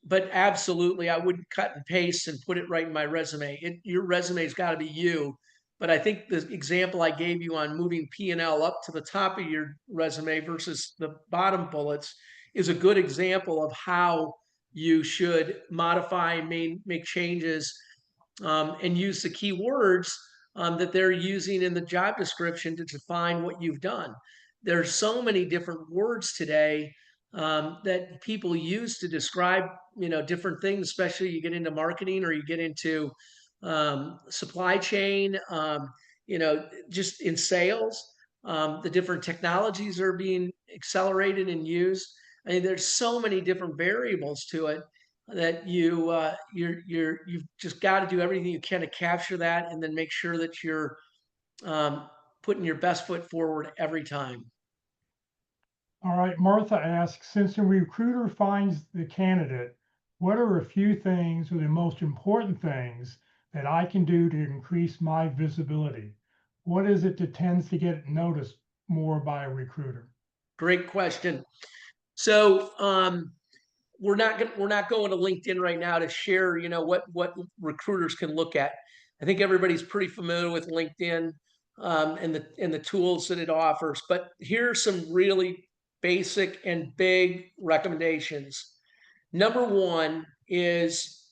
[SPEAKER 2] But absolutely, I wouldn't cut and paste and put it right in my resume. Your resume's got to be you. But I think the example I gave you on moving P&L up to the top of your resume versus the bottom bullets is a good example of how you should modify, make changes, and use the keywords that they're using in the job description to define what you've done. There's so many different words today that people use to describe, different things, especially you get into marketing or you get into supply chain, just in sales. The different technologies are being accelerated and used. I mean, there's so many different variables to it that you've just got to do everything you can to capture that, and then make sure that you're putting your best foot forward every time.
[SPEAKER 1] All right, Martha asks, since a recruiter finds the candidate, what are a few things or the most important things that I can do to increase my visibility? What is it that tends to get noticed more by a recruiter?
[SPEAKER 2] Great question. So we're not going to LinkedIn right now to share, what recruiters can look at. I think everybody's pretty familiar with LinkedIn and the tools that it offers. But here are some really basic and big recommendations. Number one is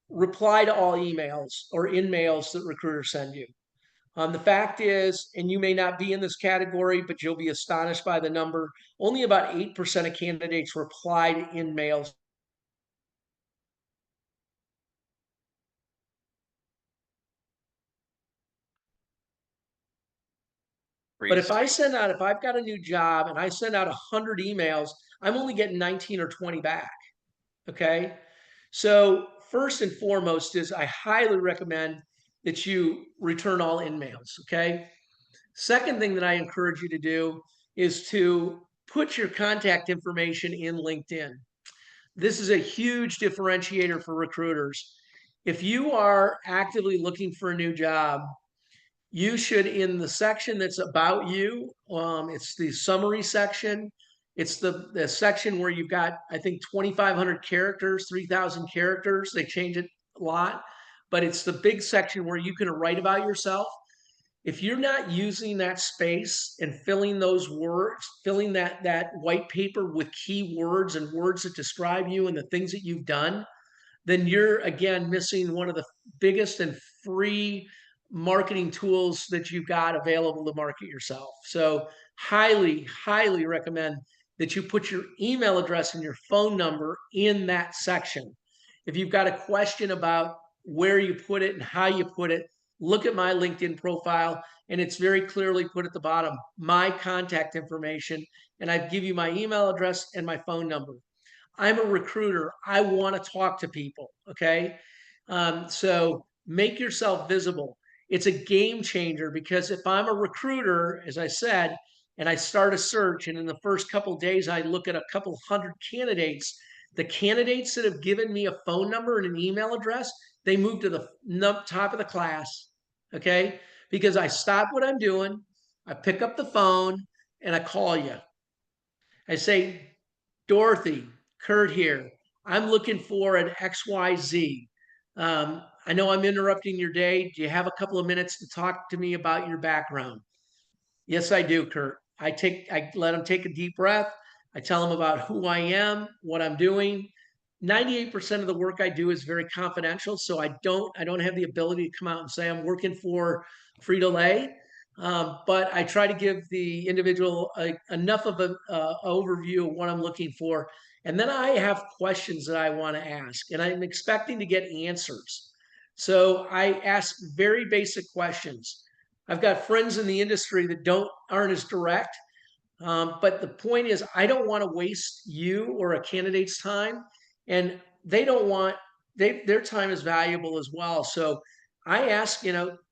[SPEAKER 2] reply to all emails or in-mails that recruiters send you. The fact is, and you may not be in this category, but you'll be astonished by the number, only about 8% of candidates reply to in-mails. But if I've got a new job and I send out 100 emails, I'm only getting 19 or 20 back. Okay. So first and foremost is I highly recommend that you return all in-mails. Okay. Second thing that I encourage you to do is to put your contact information in LinkedIn. This is a huge differentiator for recruiters. If you are actively looking for a new job, you should, in the section that's about you, it's the summary section. It's the section where you've got, I think, 2,500 characters, 3,000 characters. They change it a lot, but it's the big section where you can write about yourself. If you're not using that space and filling those words, filling that white paper with key words and words that describe you and the things that you've done, then you're, again, missing one of the biggest and free marketing tools that you've got available to market yourself. So highly, highly recommend that you put your email address and your phone number in that section. If you've got a question about where you put it and how you put it, look at my LinkedIn profile, and it's very clearly put at the bottom, my contact information, and I give you my email address and my phone number. I'm a recruiter. I want to talk to people. Okay. So make yourself visible. It's a game changer because if I'm a recruiter, as I said, and I start a search, and in the first couple of days, I look at a couple hundred candidates, the candidates that have given me a phone number and an email address, they move to the top of the class. Okay. Because I stop what I'm doing, I pick up the phone, and I call you. I say, Dorothy, Kurt here. I'm looking for an XYZ. I know I'm interrupting your day. Do you have a couple of minutes to talk to me about your background? Yes, I do, Kurt. I let them take a deep breath. I tell them about who I am, what I'm doing. 98% of the work I do is very confidential, so I don't have the ability to come out and say I'm working for Frito-Lay. But I try to give the individual enough of an overview of what I'm looking for. And then I have questions that I want to ask, and I'm expecting to get answers. So I ask very basic questions. I've got friends in the industry that aren't as direct. But the point is, I don't want to waste you or a candidate's time, and they don't want their time is valuable as well. So I ask,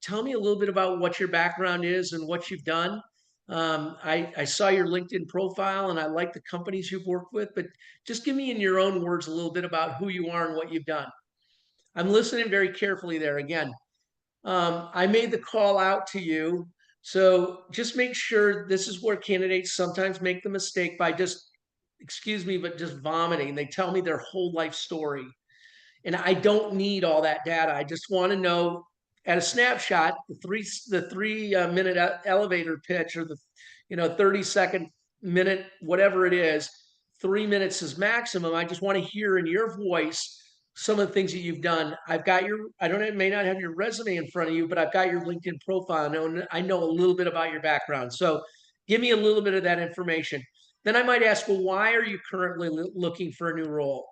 [SPEAKER 2] tell me a little bit about what your background is and what you've done. I saw your LinkedIn profile and I like the companies you've worked with, but just give me in your own words a little bit about who you are and what you've done. I'm listening very carefully there. Again, I made the call out to you. So just make sure this is where candidates sometimes make the mistake by just, excuse me, but just vomiting. They tell me their whole life story. And I don't need all that data. I just want to know at a snapshot, the three minute elevator pitch or the 30-second minute, whatever it is, 3 minutes is maximum. I just want to hear in your voice some of the things that you've done. May not have your resume in front of you, but I've got your LinkedIn profile. I know a little bit about your background. So give me a little bit of that information. Then I might ask, well, why are you currently looking for a new role?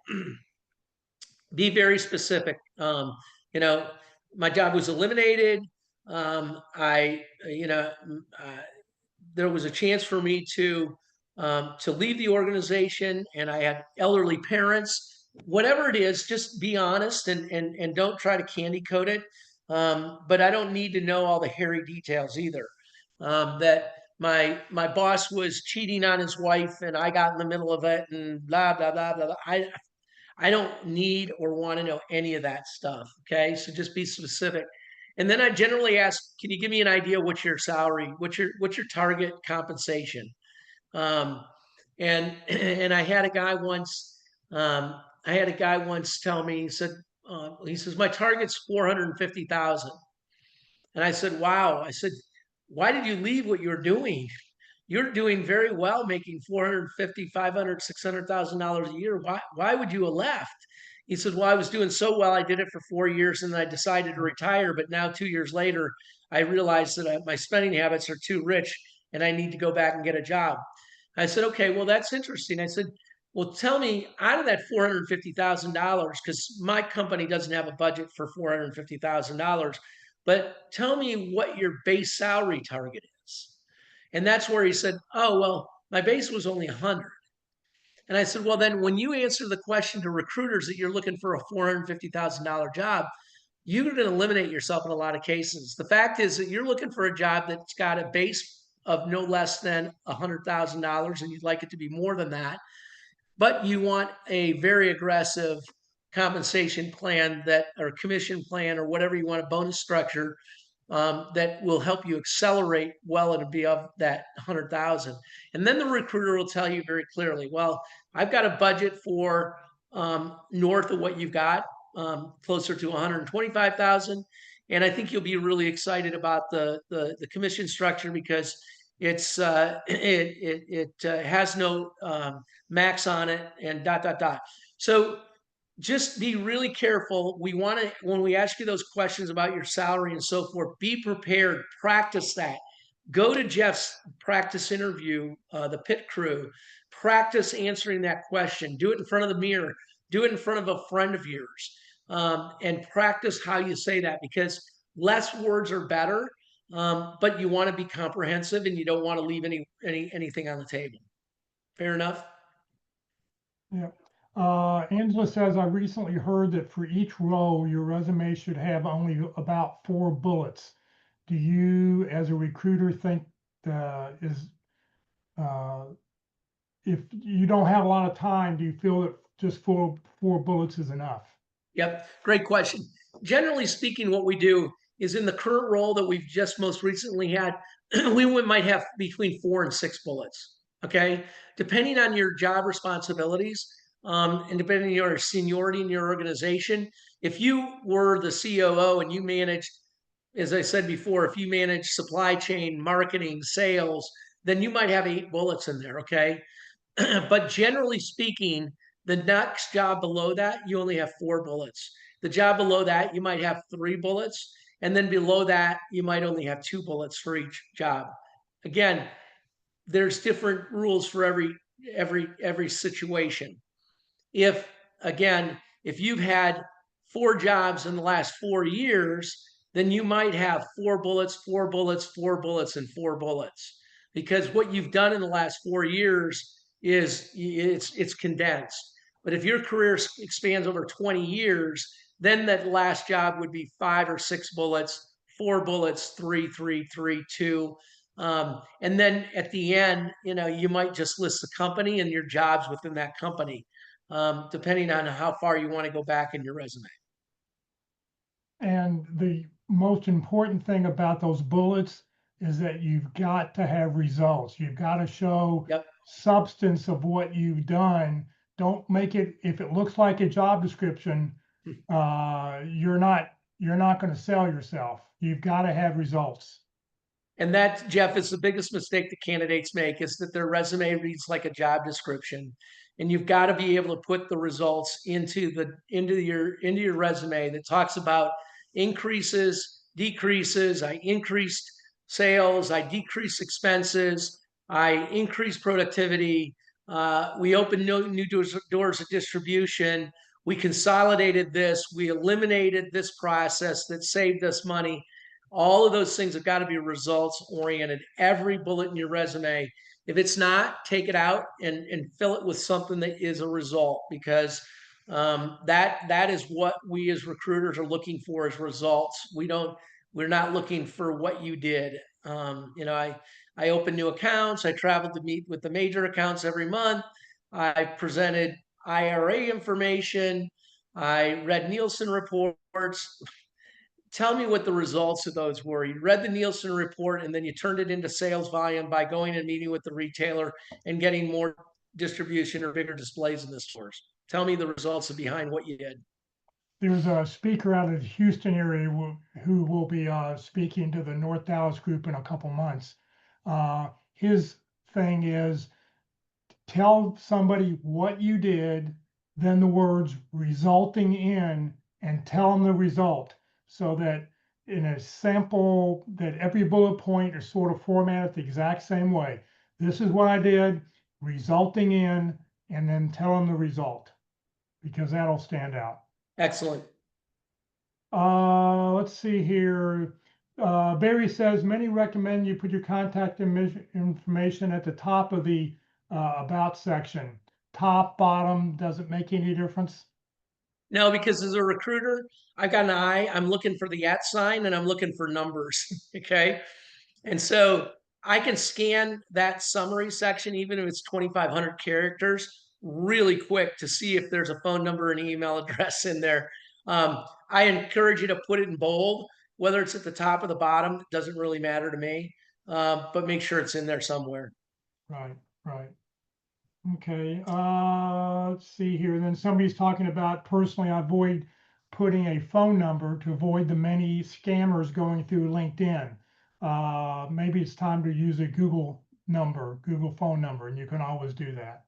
[SPEAKER 2] Be very specific. My job was eliminated. There was a chance for me to leave the organization, and I had elderly parents. Whatever it is, just be honest and don't try to candy coat it. But I don't need to know all the hairy details either. That my boss was cheating on his wife, and I got in the middle of it, and blah blah blah blah. I don't need or want to know any of that stuff. Okay, so just be specific. And then I generally ask, can you give me an idea what's your salary, what's your target compensation? And I had a guy once. Tell me, he says my target's 450,000. And I said, wow. I said, why did you leave what you were doing? You're doing very well, making $450,000, $500,000, $600,000 a year. Why would you have left? He said, well, I was doing so well. I did it for 4 years and then I decided to retire. But now 2 years later, I realized that my spending habits are too rich and I need to go back and get a job. I said, okay, well, that's interesting. I said, well, tell me out of that $450,000, because my company doesn't have a budget for $450,000, but tell me what your base salary target is. And that's where he said, oh, well, my base was only 100. And I said, well, then when you answer the question to recruiters that you're looking for a $450,000 job, you're going to eliminate yourself in a lot of cases. The fact is that you're looking for a job that's got a base of no less than $100,000, and you'd like it to be more than that. But you want a very aggressive compensation plan or commission plan or whatever you want, a bonus structure that will help you accelerate well and above that 100,000. And then the recruiter will tell you very clearly, well, I've got a budget for north of what you've got, closer to 125,000. And I think you'll be really excited about the commission structure because it's it has no max on it and ... So just be really careful. We want to, when we ask you those questions about your salary and so forth, be prepared, practice that. Go to Jeff's practice interview, the pit crew, practice answering that question. Do it in front of the mirror. Do it in front of a friend of yours, and practice how you say that, because less words are better, but you want to be comprehensive and you don't want to leave anything on the table. Fair enough?
[SPEAKER 1] Yeah. Angela says, I recently heard that for each role, your resume should have only about 4 bullets. Do you, as a recruiter, think if you don't have a lot of time, do you feel that just four bullets is enough?
[SPEAKER 2] Yep, great question. Generally speaking, what we do is in the current role that we've just most recently had, we might have between 4 and 6 bullets. Okay, depending on your job responsibilities, and depending on your seniority in your organization. If you were the COO and you managed, as I said before, if you manage supply chain, marketing, sales, then you might have 8 bullets in there. Okay, but generally speaking, the next job below that, you only have 4 bullets. The job below that, you might have 3 bullets. And then below that, you might only have 2 bullets for each job. Again, there's different rules for every situation. If, again, if you've had 4 jobs in the last 4 years, then you might have 4 bullets, 4 bullets, 4 bullets, and 4 bullets. Because what you've done in the last 4 years is it's condensed. But if your career expands over 20 years, then that last job would be 5 or 6 bullets, 4 bullets, 3, 3, 3, 2. And then at the end, you might just list the company and your jobs within that company, depending on how far you want to go back in your resume.
[SPEAKER 1] And the most important thing about those bullets is that you've got to have results. You've got to show
[SPEAKER 2] Yep.
[SPEAKER 1] substance of what you've done. Don't make it, if it looks like a job description, you're not going to sell yourself. You've got to have results.
[SPEAKER 2] And that, Jeff, is the biggest mistake that candidates make, is that their resume reads like a job description. And you've got to be able to put the results into your resume that talks about increases, decreases. I increased sales, I decreased expenses, I increased productivity. We opened new doors of distribution. We consolidated this. We eliminated this process that saved us money. All of those things have got to be results oriented. Every bullet in your resume, if it's not, take it out and fill it with something that is a result, because that is what we as recruiters are looking for, is results. We're not looking for what you did. I opened new accounts. I traveled to meet with the major accounts every month. I presented IRA information. I read Nielsen reports. Tell me what the results of those were. You read the Nielsen report and then you turned it into sales volume by going and meeting with the retailer and getting more distribution or bigger displays in the stores. Tell me the results behind what you did.
[SPEAKER 1] There's a speaker out of the Houston area who will be speaking to the North Dallas group in a couple months. His thing is, tell somebody what you did, then the words resulting in, and tell them the result, so that in a sample, that every bullet point is sort of formatted the exact same way. This is what I did, resulting in, and then tell them the result, because that'll stand out.
[SPEAKER 2] Excellent.
[SPEAKER 1] Let's see here. Barry says, many recommend you put your contact information at the top of the about section. Top, bottom, does it make any difference?
[SPEAKER 2] No, because as a recruiter, I've got an eye. I'm looking for the @ sign and I'm looking for numbers. Okay. And so I can scan that summary section, even if it's 2,500 characters, really quick to see if there's a phone number and email address in there. I encourage you to put it in bold, whether it's at the top or the bottom, it doesn't really matter to me, but make sure it's in there somewhere.
[SPEAKER 1] Right, right. Okay, let's see here. Then somebody's talking about, personally, I avoid putting a phone number to avoid the many scammers going through LinkedIn. Maybe it's time to use a Google phone number, and you can always do that.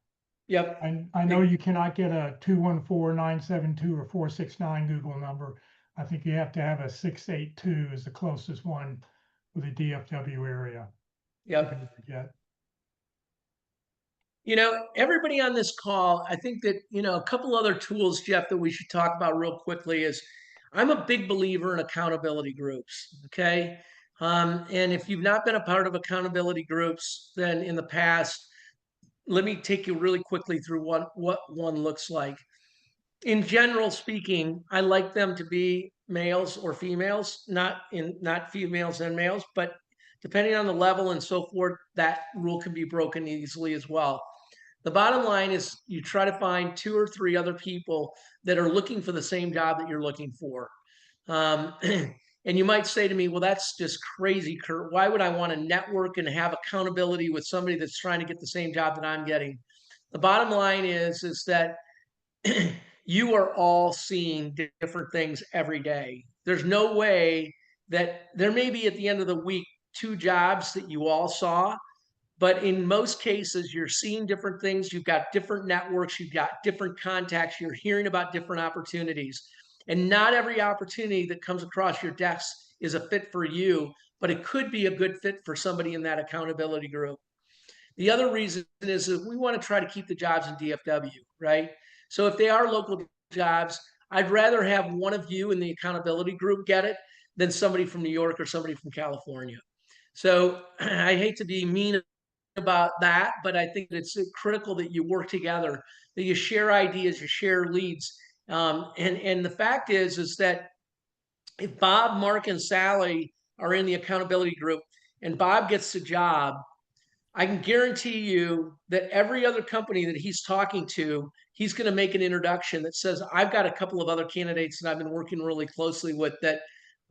[SPEAKER 2] Yep.
[SPEAKER 1] I know you cannot get a 214-972 or 469 Google number. I think you have to have a 682 is the closest one with a DFW area.
[SPEAKER 2] Yep.
[SPEAKER 1] Yeah.
[SPEAKER 2] Everybody on this call, I think that, a couple other tools, Jeff, that we should talk about real quickly is I'm a big believer in accountability groups. Okay. And if you've not been a part of accountability groups, then in the past, let me take you really quickly through what one looks like. In general speaking, I like them to be males or females, not females and males, but depending on the level and so forth, that rule can be broken easily as well. The bottom line is you try to find 2 or 3 other people that are looking for the same job that you're looking for. And you might say to me, well, that's just crazy, Kurt. Why would I want to network and have accountability with somebody that's trying to get the same job that I'm getting? The bottom line is that you are all seeing different things every day. There's no way that there may be at the end of the week 2 jobs that you all saw, but in most cases, you're seeing different things. You've got different networks, you've got different contacts, you're hearing about different opportunities. And not every opportunity that comes across your desk is a fit for you, but it could be a good fit for somebody in that accountability group. The other reason is that we want to try to keep the jobs in DFW, right? So if they are local jobs, I'd rather have one of you in the accountability group get it than somebody from New York or somebody from California. So I hate to be mean about that, but I think it's critical that you work together, that you share ideas, you share leads. And the fact is that if Bob, Mark, and Sally are in the accountability group and Bob gets the job, I can guarantee you that every other company that he's talking to, he's going to make an introduction that says, I've got a couple of other candidates that I've been working really closely with that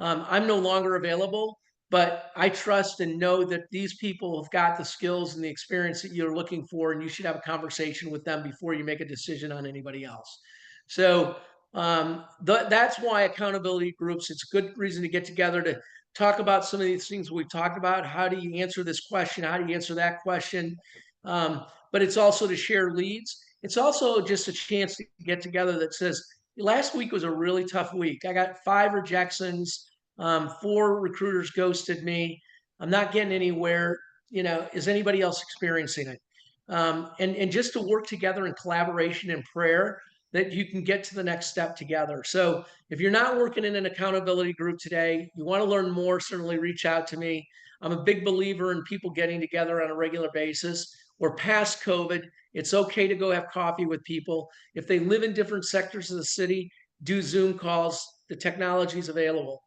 [SPEAKER 2] I'm no longer available, but I trust and know that these people have got the skills and the experience that you're looking for, and you should have a conversation with them before you make a decision on anybody else. So that's why accountability groups, it's a good reason to get together to talk about some of these things we've talked about. How do you answer this question? How do you answer that question? But it's also to share leads. It's also just a chance to get together that says, last week was a really tough week. I got 5 rejections, 4 recruiters ghosted me. I'm not getting anywhere. Is anybody else experiencing it? And just to work together in collaboration and prayer that you can get to the next step together. So if you're not working in an accountability group today, you want to learn more, certainly reach out to me. I'm a big believer in people getting together on a regular basis. We're past COVID. It's okay to go have coffee with people. If they live in different sectors of the city, do Zoom calls. The technology is available.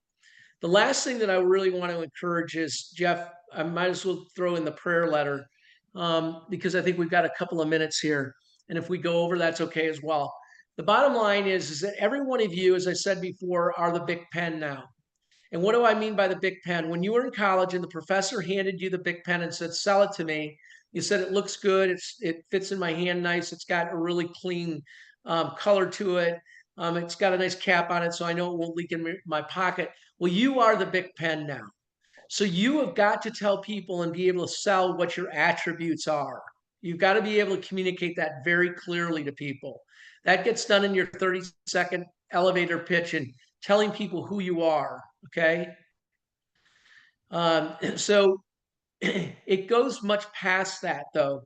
[SPEAKER 2] The last thing that I really want to encourage is, Jeff, I might as well throw in the prayer letter because I think we've got a couple of minutes here. And if we go over, that's okay as well. The bottom line is that every one of you, as I said before, are the big pen now. And what do I mean by the big pen? When you were in college and the professor handed you the big pen and said, sell it to me, you said, it looks good. It fits in my hand nice. It's got a really clean color to it. It's got a nice cap on it, so I know it won't leak in my pocket. Well, you are the big pen now. So you have got to tell people and be able to sell what your attributes are. You've got to be able to communicate that very clearly to people. That gets done in your 30-second elevator pitch and telling people who you are, okay? So it goes much past that, though.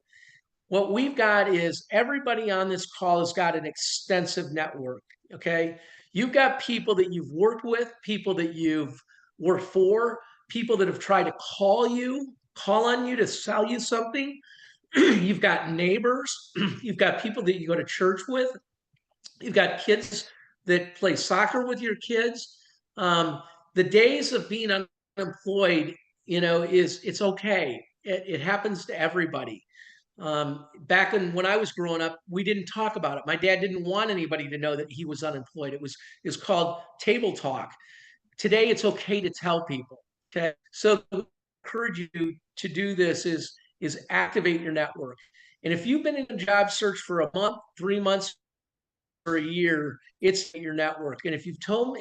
[SPEAKER 2] What we've got is everybody on this call has got an extensive network, okay? You've got people that you've worked with, people that you've worked for, people that have tried to call on you to sell you something. You've got neighbors, you've got people that you go to church with, you've got kids that play soccer with your kids. The days of being unemployed, it's okay. It happens to everybody. Back when I was growing up, we didn't talk about it. My dad didn't want anybody to know that he was unemployed. It was called table talk. Today, it's okay to tell people. Okay, so I encourage you to do this is activate your network. And if you've been in a job search for a month, 3 months, or a year, it's your network. And if you tell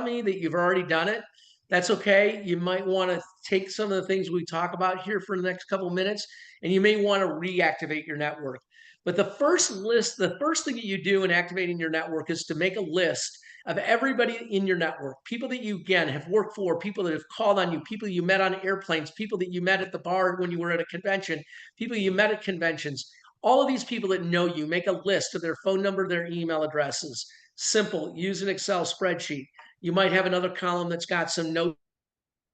[SPEAKER 2] me that you've already done it, that's okay. You might want to take some of the things we talk about here for the next couple of minutes, and you may want to reactivate your network. But the first thing that you do in activating your network is to make a list of everybody in your network, people that you, again, have worked for, people that have called on you, people you met on airplanes, people that you met at the bar when you were at a convention, people you met at conventions. All of these people that know you, make a list of their phone number, their email addresses. Simple, use an Excel spreadsheet. You might have another column that's got some no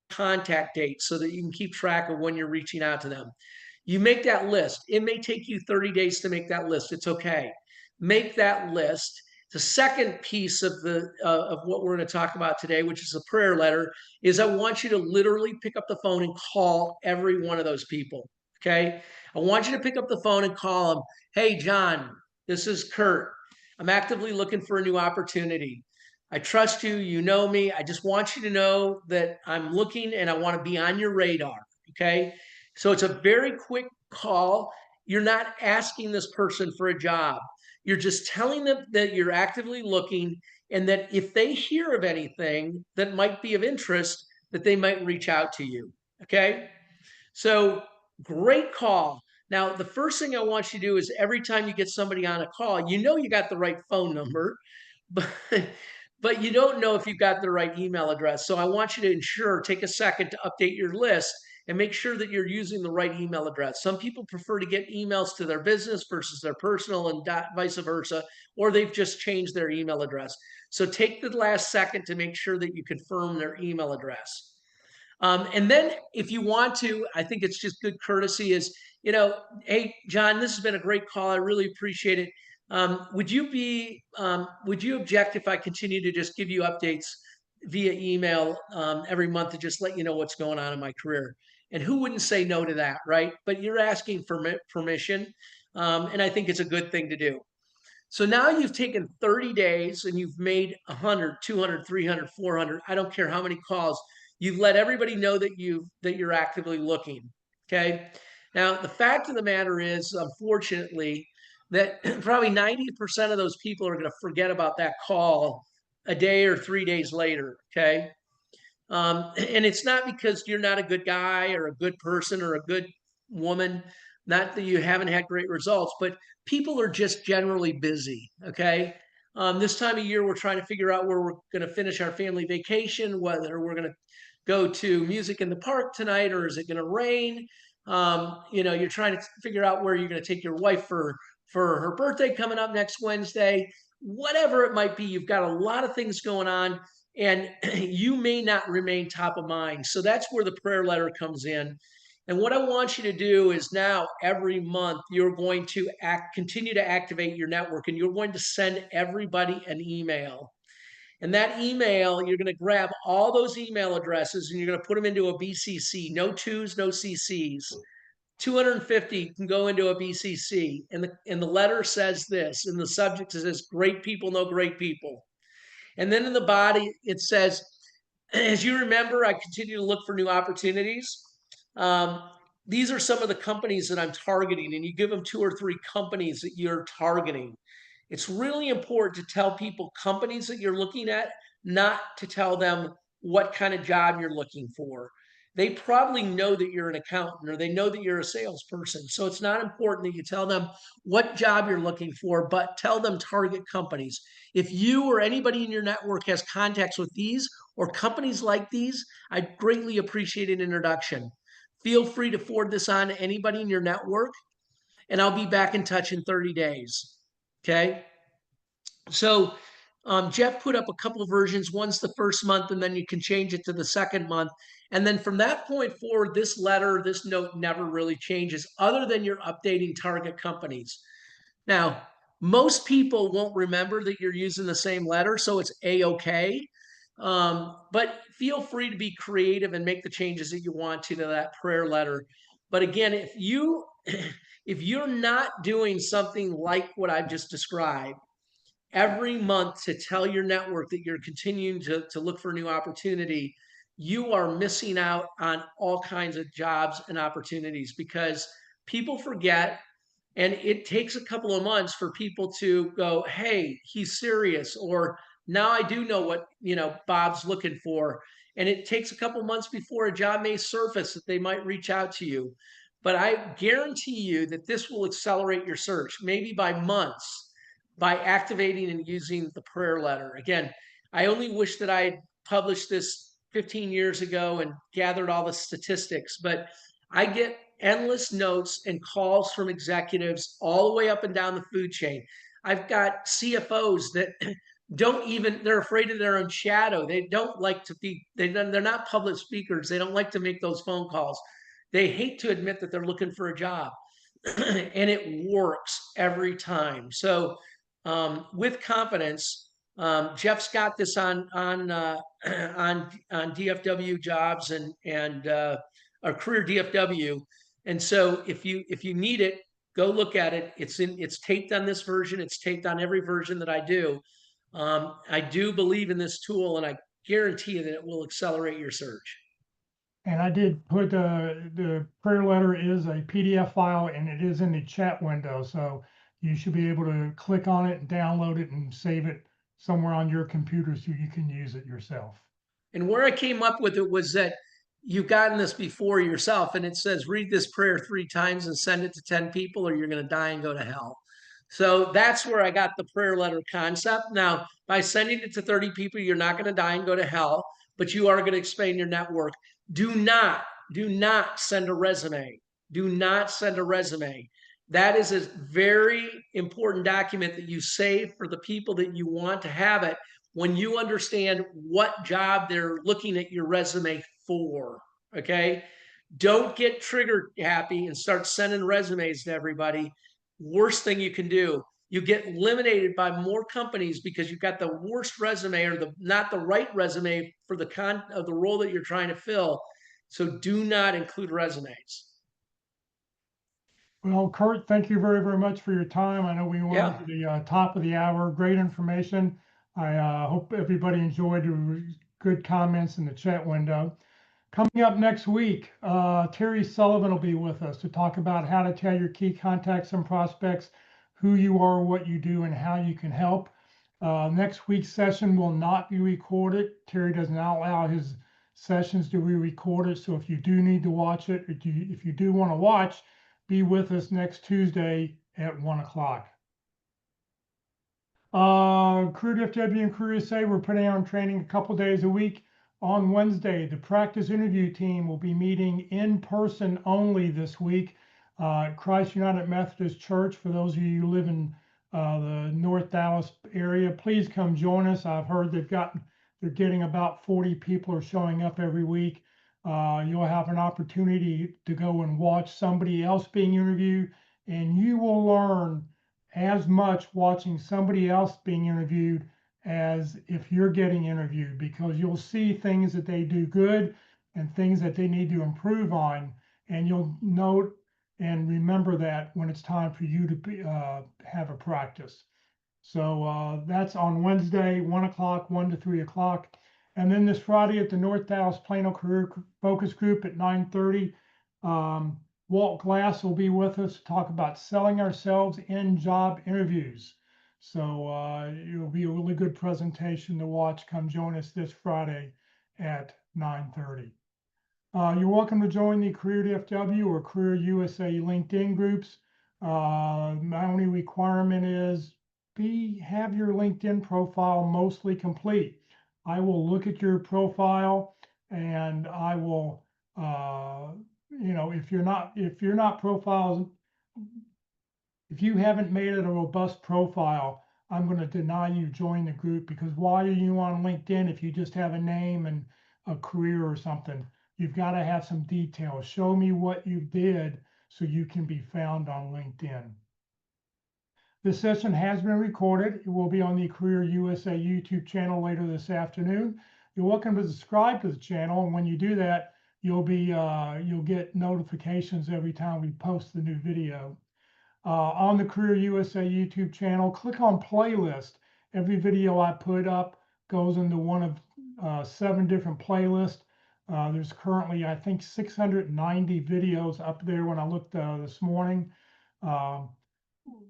[SPEAKER 2] contact dates so that you can keep track of when you're reaching out to them. You make that list. It may take you 30 days to make that list. It's okay. Make that list. The second piece of what we're going to talk about today, which is a prayer letter, is I want you to literally pick up the phone and call every one of those people. Okay. I want you to pick up the phone and call them. Hey, John, this is Kurt. I'm actively looking for a new opportunity. I trust you. You know me. I just want you to know that I'm looking and I want to be on your radar. Okay. So it's a very quick call. You're not asking this person for a job. You're just telling them that you're actively looking and that if they hear of anything that might be of interest, that they might reach out to you. Okay. So great call. Now, the first thing I want you to do is every time you get somebody on a call, you know you got the right phone number, but but you don't know if you've got the right email address. So I want you to take a second to update your list and make sure that you're using the right email address. Some people prefer to get emails to their business versus their personal and vice versa, or they've just changed their email address. So take the last second to make sure that you confirm their email address. And then if you want to, I think it's just good courtesy is, hey, John, this has been a great call. I really appreciate it. Would you object if I continue to just give you updates via email every month to just let you know what's going on in my career? And who wouldn't say no to that, right? But you're asking for permission. And I think it's a good thing to do. So now you've taken 30 days and you've made 100, 200, 300, 400. I don't care how many calls. You've let everybody know that you're actively looking. Okay. Now, the fact of the matter is, unfortunately, that probably 90% of those people are going to forget about that call a day or 3 days later. Okay. And it's not because you're not a good guy or a good person or a good woman, not that you haven't had great results, but people are just generally busy. Okay. This time of year, we're trying to figure out where we're going to finish our family vacation, whether we're going to go to music in the park tonight or is it going to rain? You're trying to figure out where you're going to take your wife for her birthday coming up next Wednesday. Whatever it might be, you've got a lot of things going on and you may not remain top of mind. So that's where the prayer letter comes in. And what I want you to do is now every month you're going to continue to activate your network and you're going to send everybody an email. And that email, you're going to grab all those email addresses and you're going to put them into a BCC, no twos, no CCs. 250 can go into a BCC. And the letter says this, and the subject says, great people know great people. And then in the body, it says, as you remember, I continue to look for new opportunities. These are some of the companies that I'm targeting, and you give them 2 or 3 companies that you're targeting. It's really important to tell people companies that you're looking at, not to tell them what kind of job you're looking for. They probably know that you're an accountant or they know that you're a salesperson. So it's not important that you tell them what job you're looking for, but tell them target companies. If you or anybody in your network has contacts with these or companies like these, I'd greatly appreciate an introduction. Feel free to forward this on to anybody in your network, and I'll be back in touch in 30 days. Okay. So Jeff put up a couple of versions. One's the first month, and then you can change it to the second month. And then from that point forward, this note never really changes other than you're updating target companies. Now, most people won't remember that you're using the same letter, so it's A-okay. But feel free to be creative and make the changes that you want to that prayer letter. But again, if you're not doing something like what I've just described, every month to tell your network that you're continuing to look for a new opportunity, you are missing out on all kinds of jobs and opportunities because people forget. And it takes a couple of months for people to go, hey, he's serious, or now I do know what Bob's looking for. And it takes a couple of months before a job may surface that they might reach out to you. But I guarantee you that this will accelerate your search, maybe by months, by activating and using the prayer letter. Again, I only wish that I had published this 15 years ago and gathered all the statistics, but I get endless notes and calls from executives all the way up and down the food chain. I've got CFOs that they're afraid of their own shadow. They don't like to be, they're not public speakers. They don't like to make those phone calls. They hate to admit that they're looking for a job. And it works every time. So with confidence, Jeff's got this on on DFW jobs and our career DFW. And so if you need it, go look at it. It's taped on this version. It's taped on every version that I do. I do believe in this tool, and I guarantee you that it will accelerate your search.
[SPEAKER 1] And I did put the prayer letter is a PDF file and it is in the chat window. So you should be able to click on it and download it and save it somewhere on your computer so you can use it yourself.
[SPEAKER 2] And where I came up with it was that you've gotten this before yourself, and it says, read this prayer 3 times and send it to 10 people, or you're going to die and go to hell. So that's where I got the prayer letter concept. Now, by sending it to 30 people, you're not going to die and go to hell, but you are going to expand your network. Do not send a resume. Do not send a resume. That is a very important document that you save for the people that you want to have it when you understand what job they're looking at your resume for. Okay. Don't get trigger happy and start sending resumes to everybody. Worst thing you can do. You get eliminated by more companies because you've got the worst resume or not the right resume for the role that you're trying to fill. So do not include resumes.
[SPEAKER 1] Well, Kurt, thank you very, very much for your time. I know we went
[SPEAKER 2] Yeah.
[SPEAKER 1] to the top of the hour. Great information. I hope everybody enjoyed your good comments in the chat window. Coming up next week, Terry Sullivan will be with us to talk about how to tell your key contacts and prospects who you are, what you do, and how you can help. Next week's session will not be recorded. Terry does not allow his sessions to be recorded. So if you do need to watch it, if you do want to watch, be with us next Tuesday at 1 o'clock. Career DFW and Career USA, we're putting on training a couple days a week. On Wednesday, the practice interview team will be meeting in person only this week at Christ United Methodist Church. For those of you who live in the North Dallas area, please come join us. I've heard they're getting about 40 people are showing up every week. You'll have an opportunity to go and watch somebody else being interviewed, and you will learn as much watching somebody else being interviewed as if you're getting interviewed, because you'll see things that they do good and things that they need to improve on, and you'll note and remember that when it's time for you to have a practice. So that's on Wednesday, 1 o'clock, 1 to 3 o'clock. And then this Friday at the North Dallas Plano Career Focus Group at 9:30, Walt Glass will be with us to talk about selling ourselves in job interviews. So it'll be a really good presentation to watch. Come join us this Friday at 9:30. You're welcome to join the Career DFW or Career USA LinkedIn groups. My only requirement is have your LinkedIn profile mostly complete. I will look at your profile and I will, if you're not profiled, if you haven't made it a robust profile, I'm going to deny you join the group, because why are you on LinkedIn if you just have a name and a career or something? You've got to have some details. Show me what you did so you can be found on LinkedIn. This session has been recorded. It will be on the Career USA YouTube channel later this afternoon. You're welcome to subscribe to the channel, and when you do that, you'll get notifications every time we post the new video. On the Career USA YouTube channel, click on playlist. Every video I put up goes into one of 7 different playlists. There's currently, I think, 690 videos up there when I looked this morning.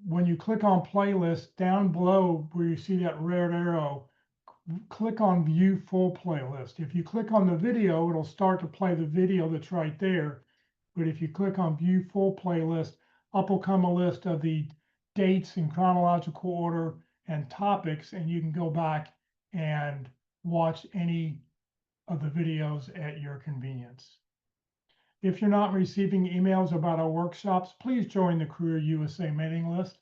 [SPEAKER 1] When you click on playlist, down below where you see that red arrow, click on view full playlist. If you click on the video, it'll start to play the video that's right there. But if you click on view full playlist, up will come a list of the dates in chronological order and topics, and you can go back and watch any of the videos at your convenience. If you're not receiving emails about our workshops, please join the Career USA mailing list.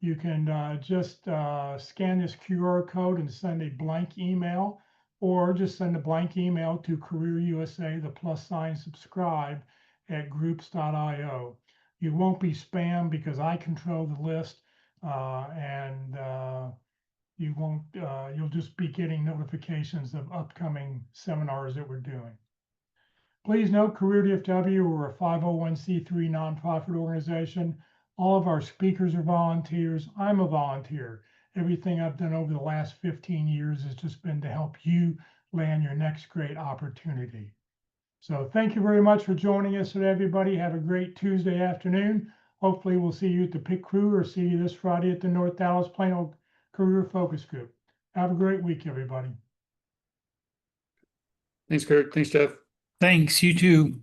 [SPEAKER 1] you can just scan this QR code and send a blank email, or just send a blank email to Career USA, the + subscribe at groups.io. You won't be spam because I control the list, and you won't. You'll just be getting notifications of upcoming seminars that we're doing. Please note, Career DFW, we're a 501c3 nonprofit organization. All of our speakers are volunteers. I'm a volunteer. Everything I've done over the last 15 years has just been to help you land your next great opportunity. So thank you very much for joining us today, everybody. Have a great Tuesday afternoon. Hopefully we'll see you at the PIC Crew or see you this Friday at the North Dallas Plano Career Focus Group. Have a great week, everybody.
[SPEAKER 6] Thanks, Kurt. Thanks, Jeff.
[SPEAKER 7] Thanks, you too.